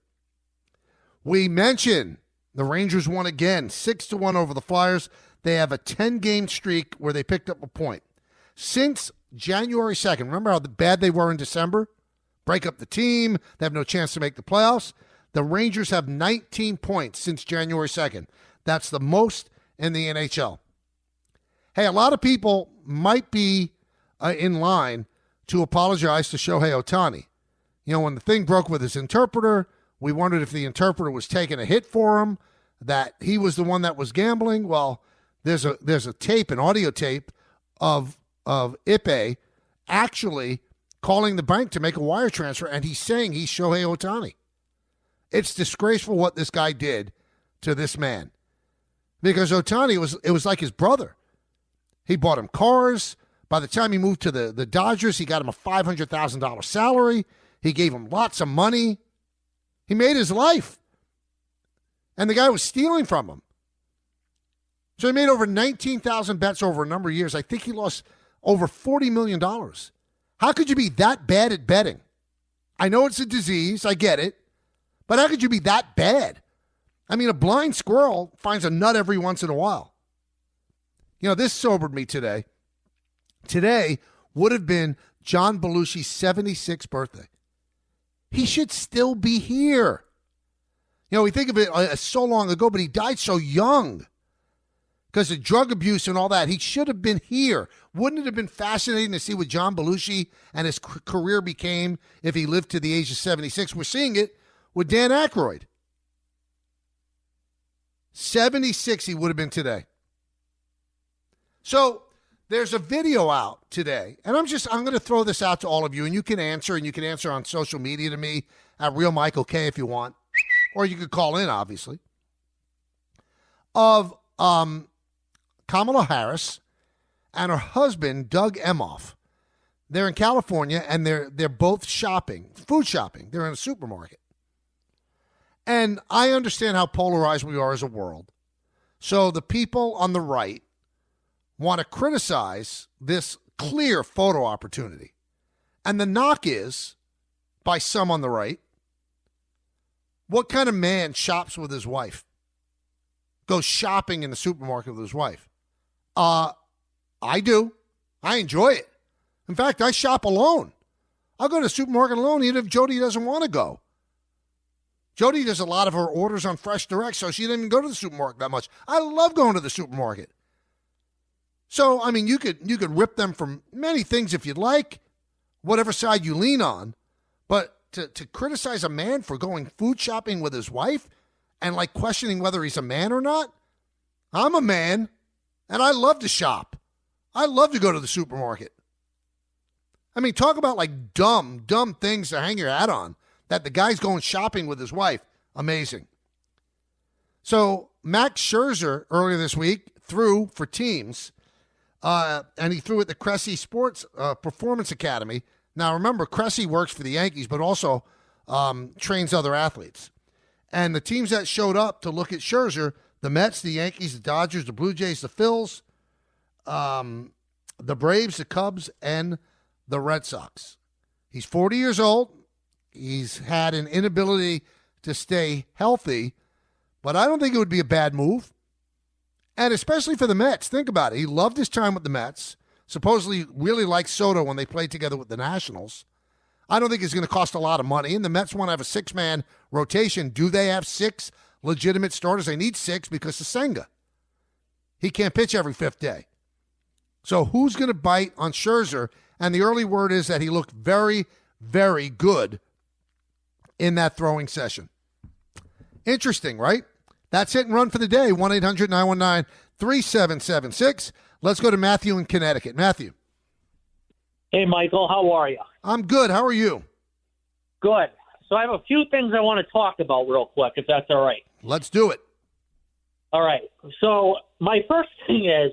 We mentioned the Rangers won again, 6-1 over the Flyers. They have a 10-game streak where they picked up a point. Since January 2nd, remember how bad they were in December? Break up the team. They have no chance to make the playoffs. The Rangers have 19 points since January 2nd. That's the most in the NHL. Hey, a lot of people might be in line to apologize to Shohei Ohtani. When the thing broke with his interpreter, we wondered if the interpreter was taking a hit for him, that he was the one that was gambling. Well, there's a tape, an audio tape of Ipe actually calling the bank to make a wire transfer, and he's saying he's Shohei Ohtani. It's disgraceful what this guy did to this man. Because Ohtani, it was like his brother. He bought him cars. By the time he moved to the Dodgers, he got him a $500,000 salary. He gave him lots of money. He made his life. And the guy was stealing from him. So he made over 19,000 bets over a number of years. I think he lost over $40 million. How could you be that bad at betting? I know it's a disease. I get it. But how could you be that bad? I mean, a blind squirrel finds a nut every once in a while. You know, this sobered me today. Today would have been John Belushi's 76th birthday. He should still be here. You know, we think of it so long ago, but he died so young because of drug abuse and all that. He should have been here. Wouldn't it have been fascinating to see what John Belushi and his career became if he lived to the age of 76? We're seeing it with Dan Aykroyd. 76 he would have been today. So there's a video out today, and I'm going to throw this out to all of you, and you can answer on social media to me at Real Michael K if you want, or you could call in, obviously, of Kamala Harris and her husband, Doug Emhoff. They're in California, and they're both shopping, food shopping. They're in a supermarket. And I understand how polarized we are as a world. So the people on the right want to criticize this clear photo opportunity. And the knock is, by some on the right, what kind of man shops with his wife? Goes shopping in the supermarket with his wife? I do. I enjoy it. In fact, I shop alone. I'll go to the supermarket alone even if Jody doesn't want to go. Jody does a lot of her orders on Fresh Direct, so she didn't even go to the supermarket that much. I love going to the supermarket. So, I mean, you could rip them from many things if you'd like, whatever side you lean on. But to criticize a man for going food shopping with his wife and, like, questioning whether he's a man or not, I'm a man, and I love to shop. I love to go to the supermarket. I mean, talk about, like, dumb things to hang your hat on. That the guy's going shopping with his wife. Amazing. So Max Scherzer earlier this week threw for teams, and he threw at the Cressy Sports Performance Academy. Now, remember, Cressy works for the Yankees, but also trains other athletes. And the teams that showed up to look at Scherzer, the Mets, the Yankees, the Dodgers, the Blue Jays, the Phils, the Braves, the Cubs, and the Red Sox. He's 40 years old. He's had an inability to stay healthy, but I don't think it would be a bad move. And especially for the Mets, think about it. He loved his time with the Mets, supposedly really liked Soto when they played together with the Nationals. I don't think it's going to cost a lot of money, and the Mets want to have a six-man rotation. Do they have six legitimate starters? They need six because of Senga. He can't pitch every fifth day. So who's going to bite on Scherzer? And the early word is that he looked very, very good in that throwing session. Interesting, right? That's hit and run for the day. 1-800-919-3776. Let's go to Matthew in Connecticut. Matthew. Hey, Michael. How are you? I'm good. How are you? Good. So I have a few things I want to talk about real quick, if that's all right. Let's do it. All right. So my first thing is,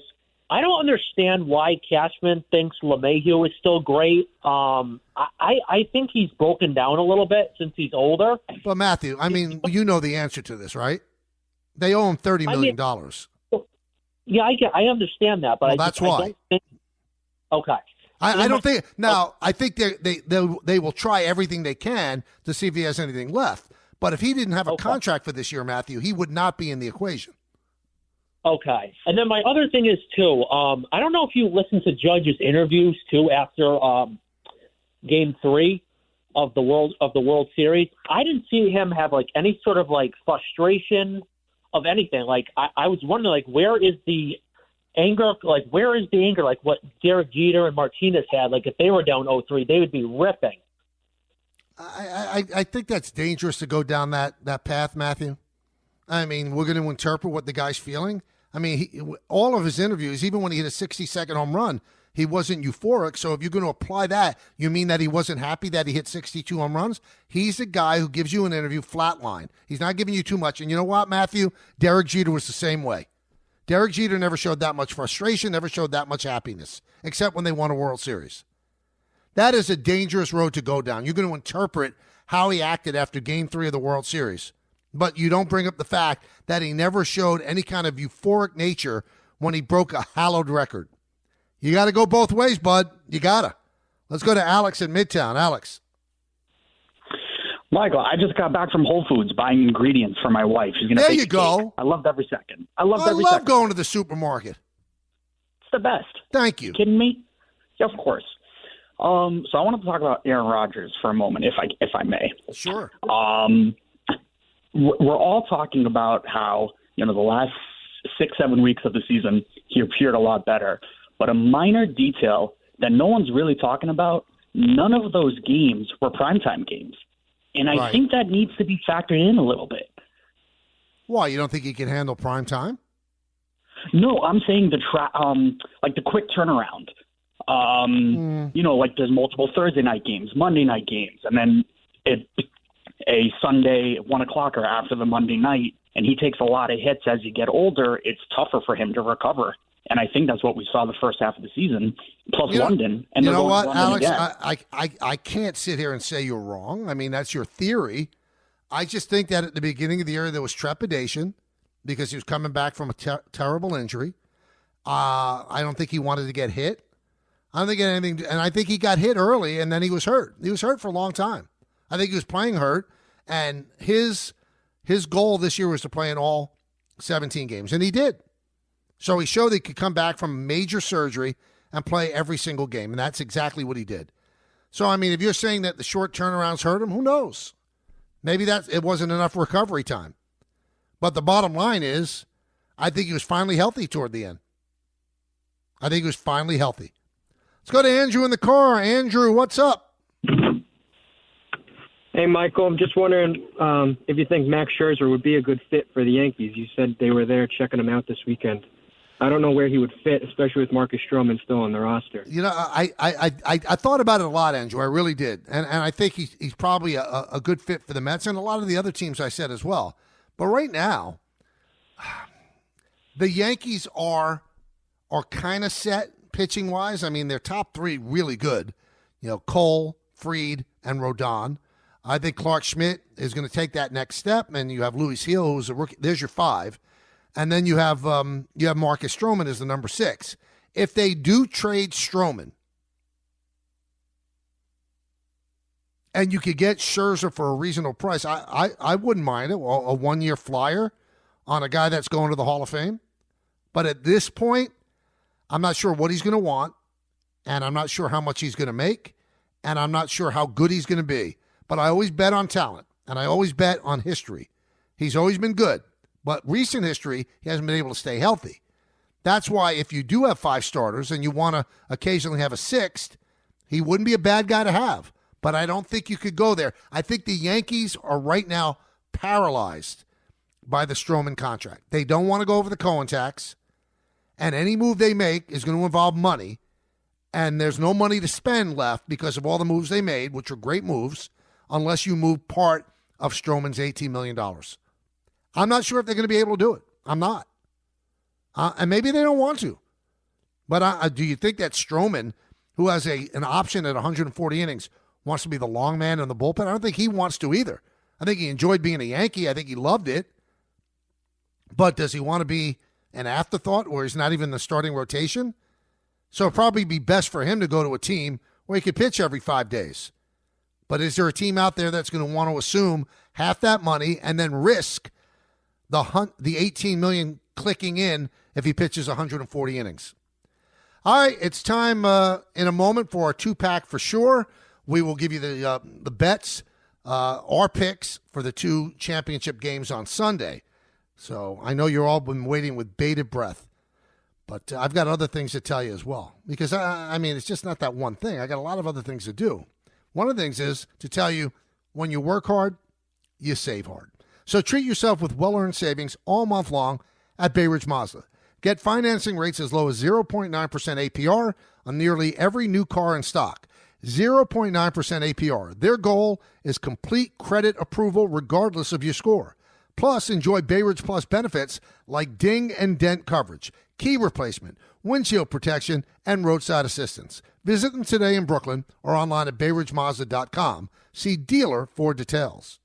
I don't understand why Cashman thinks LeMahieu is still great. I think he's broken down a little bit since he's older. But Matthew, I mean, you know the answer to this, right? They owe him $30 million. Yeah, I understand that, but that's why. I don't think, okay. I don't think now. I think they will try everything they can to see if he has anything left. But if he didn't have a contract for this year, Matthew, he would not be in the equation. Okay. And then my other thing is, too, I don't know if you listened to Judge's interviews, too, after Game 3 of the World Series. I didn't see him have, like, any sort of, like, frustration of anything. Like, I was wondering, like, where is the anger? Like, where is the anger? Like, what Derek Jeter and Martinez had. Like, if they were down 0-3, they would be ripping. I think that's dangerous to go down that path, Matthew. I mean, we're going to interpret what the guy's feeling. I mean, all of his interviews, even when he hit a 60-second home run, he wasn't euphoric. So if you're going to apply that, you mean that he wasn't happy that he hit 62 home runs? He's a guy who gives you an interview flatline. He's not giving you too much. And you know what, Matthew? Derek Jeter was the same way. Derek Jeter never showed that much frustration, never showed that much happiness, except when they won a World Series. That is a dangerous road to go down. You're going to interpret how he acted after Game 3 of the World Series. But you don't bring up the fact that he never showed any kind of euphoric nature when he broke a hallowed record. You got to go both ways, bud. You got to. Let's go to Alex in Midtown. Alex. Michael, I just got back from Whole Foods buying ingredients for my wife. She's gonna There bake you a go. cake. I loved every second. I I love going to the supermarket. It's the best. Thank you. Kidding me? Yeah, of course. So I want to talk about Aaron Rodgers for a moment, if I may. Sure. We're all talking about how, the last 6-7 weeks of the season, he appeared a lot better. But a minor detail that no one's really talking about, none of those games were primetime games. And I think that needs to be factored in a little bit. Why? You don't think he can handle prime time? No, I'm saying the quick turnaround. Like there's multiple Thursday night games, Monday night games, and then a Sunday 1:00 after the Monday night, and he takes a lot of hits as you get older. It's tougher for him to recover, and I think that's what we saw the first half of the season. Plus London, and you know what, London Alex? Again. I can't sit here and say you're wrong. I mean, that's your theory. I just think that at the beginning of the year there was trepidation because he was coming back from a terrible injury. I don't think he wanted to get hit. I don't think anything, and I think he got hit early, and then he was hurt. He was hurt for a long time. I think he was playing hurt, and his goal this year was to play in all 17 games, and he did. So he showed he could come back from major surgery and play every single game, and that's exactly what he did. So, I mean, if you're saying that the short turnarounds hurt him, who knows? Maybe it wasn't enough recovery time. But the bottom line is, I think he was finally healthy toward the end. I think he was finally healthy. Let's go to Andrew in the car. Andrew, what's up? Hey, Michael, I'm just wondering if you think Max Scherzer would be a good fit for the Yankees. You said they were there checking him out this weekend. I don't know where he would fit, especially with Marcus Stroman still on the roster. You know, I thought about it a lot, Andrew. I really did. And I think he's probably a good fit for the Mets and a lot of the other teams I said as well. But right now, the Yankees are kind of set pitching-wise. I mean, their top three really good. Cole, Fried, and Rodon. I think Clark Schmidt is going to take that next step, and you have Luis Gil, who's a rookie. There's your 5. And then you have Marcus Stroman as the number 6. If they do trade Stroman, and you could get Scherzer for a reasonable price, I wouldn't mind it. A 1-year flyer on a guy that's going to the Hall of Fame. But at this point, I'm not sure what he's going to want, and I'm not sure how much he's going to make, and I'm not sure how good he's going to be. But I always bet on talent, and I always bet on history. He's always been good. But recent history, he hasn't been able to stay healthy. That's why if you do have 5 starters and you want to occasionally have a 6th, he wouldn't be a bad guy to have. But I don't think you could go there. I think the Yankees are right now paralyzed by the Stroman contract. They don't want to go over the Cohen tax, and any move they make is going to involve money, and there's no money to spend left because of all the moves they made, which are great moves, unless you move part of Stroman's $18 million. I'm not sure if they're going to be able to do it. I'm not. And maybe they don't want to. But do you think that Stroman, who has an option at 140 innings, wants to be the long man in the bullpen? I don't think he wants to either. I think he enjoyed being a Yankee. I think he loved it. But does he want to be an afterthought or he's not even in the starting rotation? So it'd probably be best for him to go to a team where he could pitch every 5 days. But is there a team out there that's going to want to assume half that money and then risk the $18 million clicking in if he pitches 140 innings? All right, it's time in a moment for our 2-pack for sure. We will give you the bets, our picks for the 2 championship games on Sunday. So I know you're all been waiting with bated breath, but I've got other things to tell you as well. Because, I mean, it's just not that one thing. I got a lot of other things to do. One of the things is to tell you when you work hard, you save hard. So treat yourself with well-earned savings all month long at Bay Ridge Mazda. Get financing rates as low as 0.9% APR on nearly every new car in stock. 0.9% APR. Their goal is complete credit approval regardless of your score. Plus, enjoy Bay Ridge Plus benefits like ding and dent coverage, key replacement, windshield protection, and roadside assistance. Visit them today in Brooklyn or online at BayRidgeMazda.com. See dealer for details.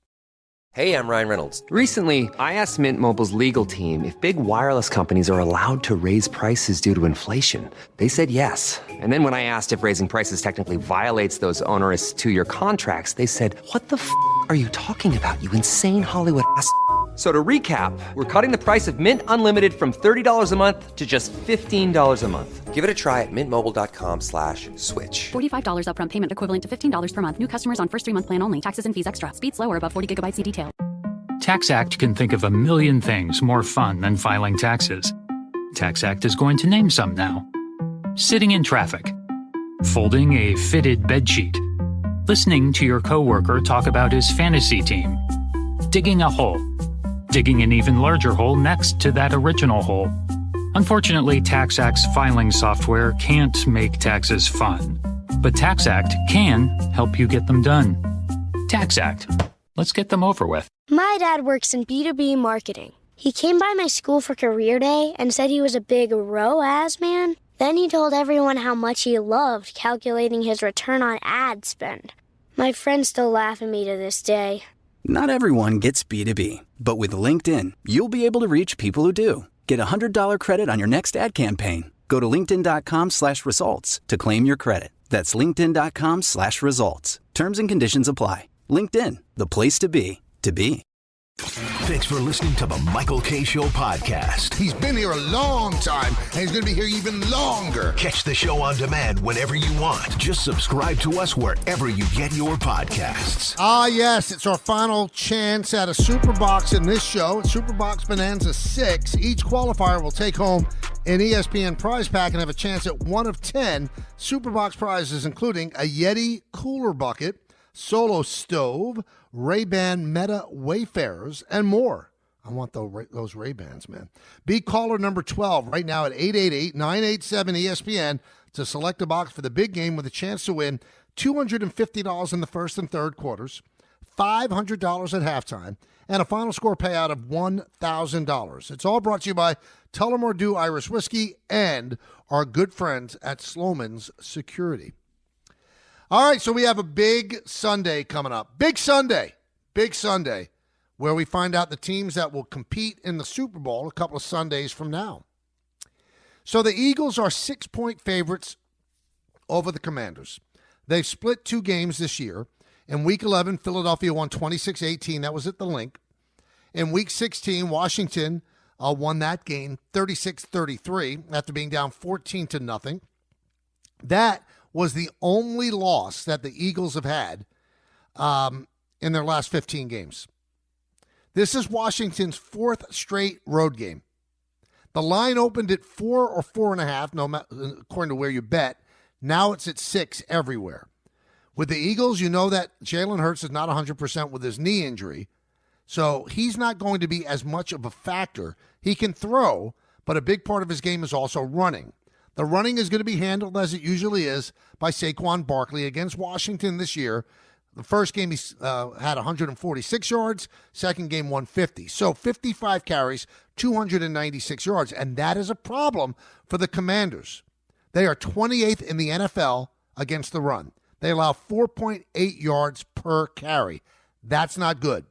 Hey, I'm Ryan Reynolds. Recently, I asked Mint Mobile's legal team if big wireless companies are allowed to raise prices due to inflation. They said yes. And then when I asked if raising prices technically violates those onerous 2-year contracts, they said, "What the f*** are you talking about, you insane Hollywood ass?" So to recap, we're cutting the price of Mint Unlimited from $30 a month to just $15 a month. Give it a try at mintmobile.com/switch. $45 upfront payment equivalent to $15 per month. New customers on first 3-month plan only. Taxes and fees extra. Speed slower above 40 gigabytes. See detail. TaxAct can think of a million things more fun than filing taxes. TaxAct is going to name some now. Sitting in traffic. Folding a fitted bedsheet. Listening to your coworker talk about his fantasy team. Digging a hole. Digging an even larger hole next to that original hole. Unfortunately, TaxAct's filing software can't make taxes fun. But TaxAct can help you get them done. TaxAct. Let's get them over with. My dad works in B2B marketing. He came by my school for career day and said he was a big ROAS man. Then he told everyone how much he loved calculating his return on ad spend. My friends still laugh at me to this day. Not everyone gets B2B, but with LinkedIn, you'll be able to reach people who do. Get a $100 credit on your next ad campaign. Go to linkedin.com/results to claim your credit. That's linkedin.com/results. Terms and conditions apply. LinkedIn, the place to be, to be. Thanks for listening to the Michael K. Show podcast. He's been here a long time, and he's going to be here even longer. Catch the show on demand whenever you want. Just subscribe to us wherever you get your podcasts. Ah, yes, it's our final chance at a Super Box in this show. It's Super Box Bonanza 6. Each qualifier will take home an ESPN prize pack and have a chance at one of 10 Super Box prizes, including a Yeti cooler bucket, Solo stove, Ray-Ban Meta Wayfarers, and more. I want those Ray-Bans, man. Be caller number 12 right now at 888-987-ESPN to select a box for the big game with a chance to win $250 in the first and third quarters, $500 at halftime, and a final score payout of $1,000. It's all brought to you by Tullamore Dew Irish Whiskey and our good friends at Sloman's Security. All right, so we have a big Sunday coming up. Big Sunday, where we find out the teams that will compete in the Super Bowl a couple of Sundays from now. So the Eagles are 6-point favorites over the Commanders. They've split 2 games this year. In Week 11, Philadelphia won 26-18. That was at the Link. In Week 16, Washington won that game 36-33 after being down 14-0. That was the only loss that the Eagles have had in their last 15 games. This is Washington's 4th straight road game. The line opened at 4 or 4.5, according to where you bet. Now it's at 6 everywhere. With the Eagles, you know that Jalen Hurts is not 100% with his knee injury, so he's not going to be as much of a factor. He can throw, but a big part of his game is also running. The running is going to be handled, as it usually is, by Saquon Barkley against Washington this year. The first game he had 146 yards, second game 150. So 55 carries, 296 yards, and that is a problem for the Commanders. They are 28th in the NFL against the run. They allow 4.8 yards per carry. That's not good.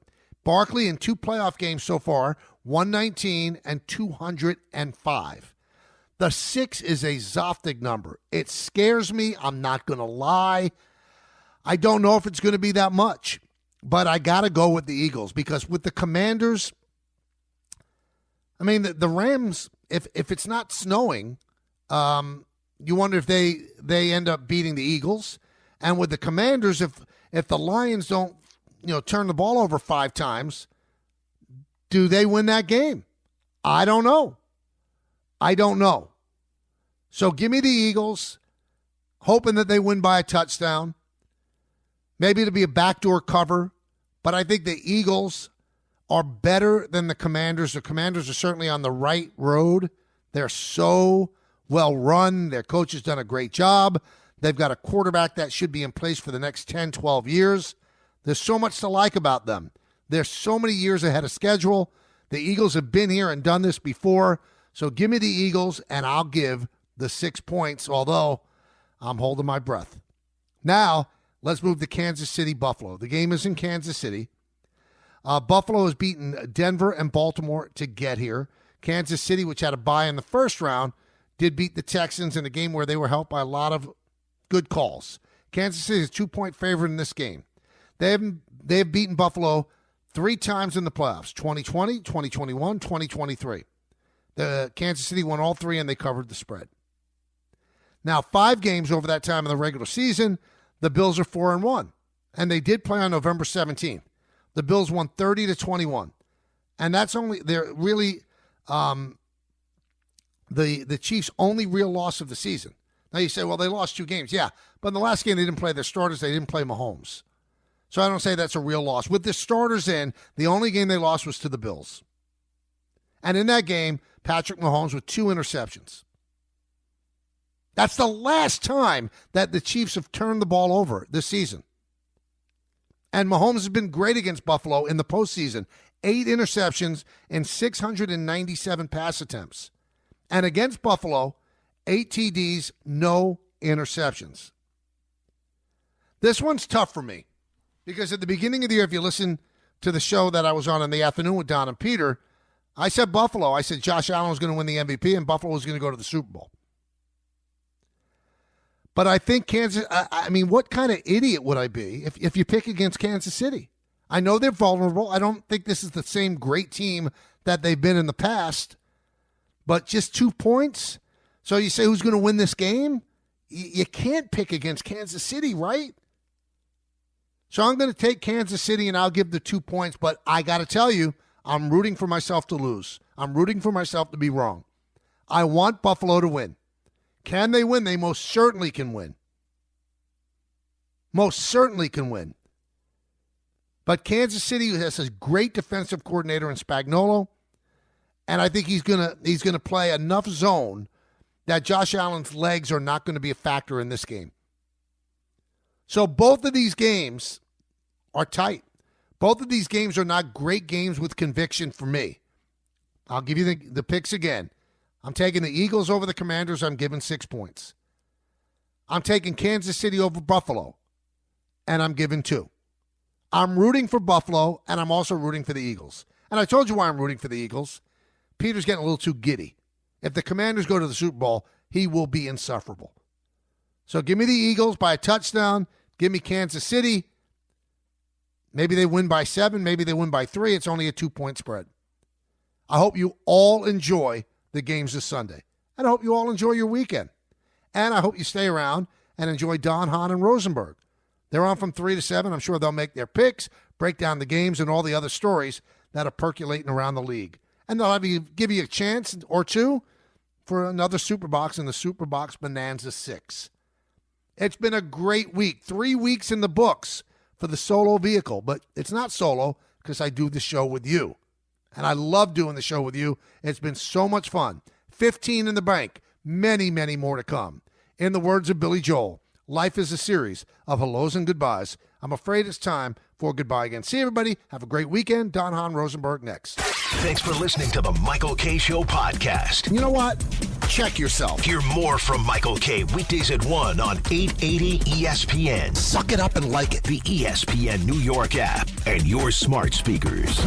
Barkley in 2 playoff games so far, 119 and 205. The 6 is a Zoftig number. It scares me. I'm not going to lie. I don't know if it's going to be that much, but I got to go with the Eagles because with the Commanders, I mean, the Rams, if it's not snowing, you wonder if they end up beating the Eagles. And with the Commanders, if the Lions don't, turn the ball over 5 times, do they win that game? I don't know. So give me the Eagles, hoping that they win by a touchdown. Maybe it'll be a backdoor cover, but I think the Eagles are better than the Commanders. The Commanders are certainly on the right road. They're so well run. Their coach has done a great job. They've got a quarterback that should be in place for the next 10, 12 years. There's so much to like about them. They're so many years ahead of schedule. The Eagles have been here and done this before. So give me the Eagles, and I'll give the 6 points, although I'm holding my breath. Now, let's move to Kansas City, Buffalo. The game is in Kansas City. Buffalo has beaten Denver and Baltimore to get here. Kansas City, which had a bye in the first round, did beat the Texans in a game where they were helped by a lot of good calls. Kansas City is a 2-point favorite in this game. They have beaten Buffalo 3 times in the playoffs, 2020, 2021, 2023. The Kansas City won all 3, and they covered the spread. Now, 5 games over that time in the regular season, the Bills are 4-1, and they did play on November 17th. The Bills won 30-21, and they're really the Chiefs' only real loss of the season. Now you say, well, they lost 2 games. Yeah, but in the last game they didn't play their starters. They didn't play Mahomes. So I don't say that's a real loss. With the starters in, the only game they lost was to the Bills. And in that game, Patrick Mahomes with 2 interceptions. That's the last time that the Chiefs have turned the ball over this season. And Mahomes has been great against Buffalo in the postseason. 8 interceptions and 697 pass attempts. And against Buffalo, 8 TDs, no interceptions. This one's tough for me because at the beginning of the year, if you listen to the show that I was on in the afternoon with Don and Peter, I said Buffalo. I said Josh Allen was going to win the MVP and Buffalo was going to go to the Super Bowl. But I think Kansas, I mean, what kind of idiot would I be if you pick against Kansas City? I know they're vulnerable. I don't think this is the same great team that they've been in the past. But just 2 points? So you say who's going to win this game? You can't pick against Kansas City, right? So I'm going to take Kansas City and I'll give the 2 points. But I got to tell you, I'm rooting for myself to lose. I'm rooting for myself to be wrong. I want Buffalo to win. Can they win? They most certainly can win. Most certainly can win. But Kansas City has a great defensive coordinator in Spagnuolo, and I think he's gonna play enough zone that Josh Allen's legs are not going to be a factor in this game. So both of these games are tight. Both of these games are not great games with conviction for me. I'll give you the picks again. I'm taking the Eagles over the Commanders. I'm giving 6 points. I'm taking Kansas City over Buffalo, and I'm giving 2. I'm rooting for Buffalo, and I'm also rooting for the Eagles. And I told you why I'm rooting for the Eagles. Peter's getting a little too giddy. If the Commanders go to the Super Bowl, he will be insufferable. So give me the Eagles by a touchdown. Give me Kansas City. Maybe they win by 7. Maybe they win by 3. It's only a 2-point spread. I hope you all enjoy the games this Sunday. And I hope you all enjoy your weekend. And I hope you stay around and enjoy Don, Hahn, and Rosenberg. They're on from 3 to 7. I'm sure they'll make their picks, break down the games, and all the other stories that are percolating around the league. And they'll give you a chance or two for another Superbox in the Superbox Bonanza 6. It's been a great week. 3 weeks in the books for the solo vehicle. But it's not solo because I do the show with you. And I love doing the show with you. It's been so much fun. 15 in the bank. Many, many more to come. In the words of Billy Joel, life is a series of hellos and goodbyes. I'm afraid it's time for goodbye again. See everybody. Have a great weekend. Don, Hahn, Rosenberg next. Thanks for listening to the Michael K. Show podcast. You know what? Check yourself. Hear more from Michael K. weekdays at 1 on 880 ESPN. Suck it up and like it. The ESPN New York app and your smart speakers.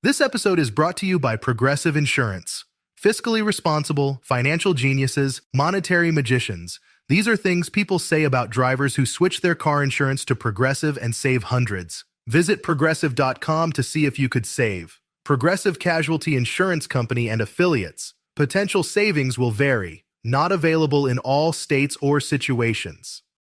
This episode is brought to you by Progressive Insurance. Fiscally responsible, financial geniuses, monetary magicians. These are things people say about drivers who switch their car insurance to Progressive and save hundreds. Visit Progressive.com to see if you could save. Progressive Casualty Insurance Company and Affiliates. Potential savings will vary. Not available in all states or situations.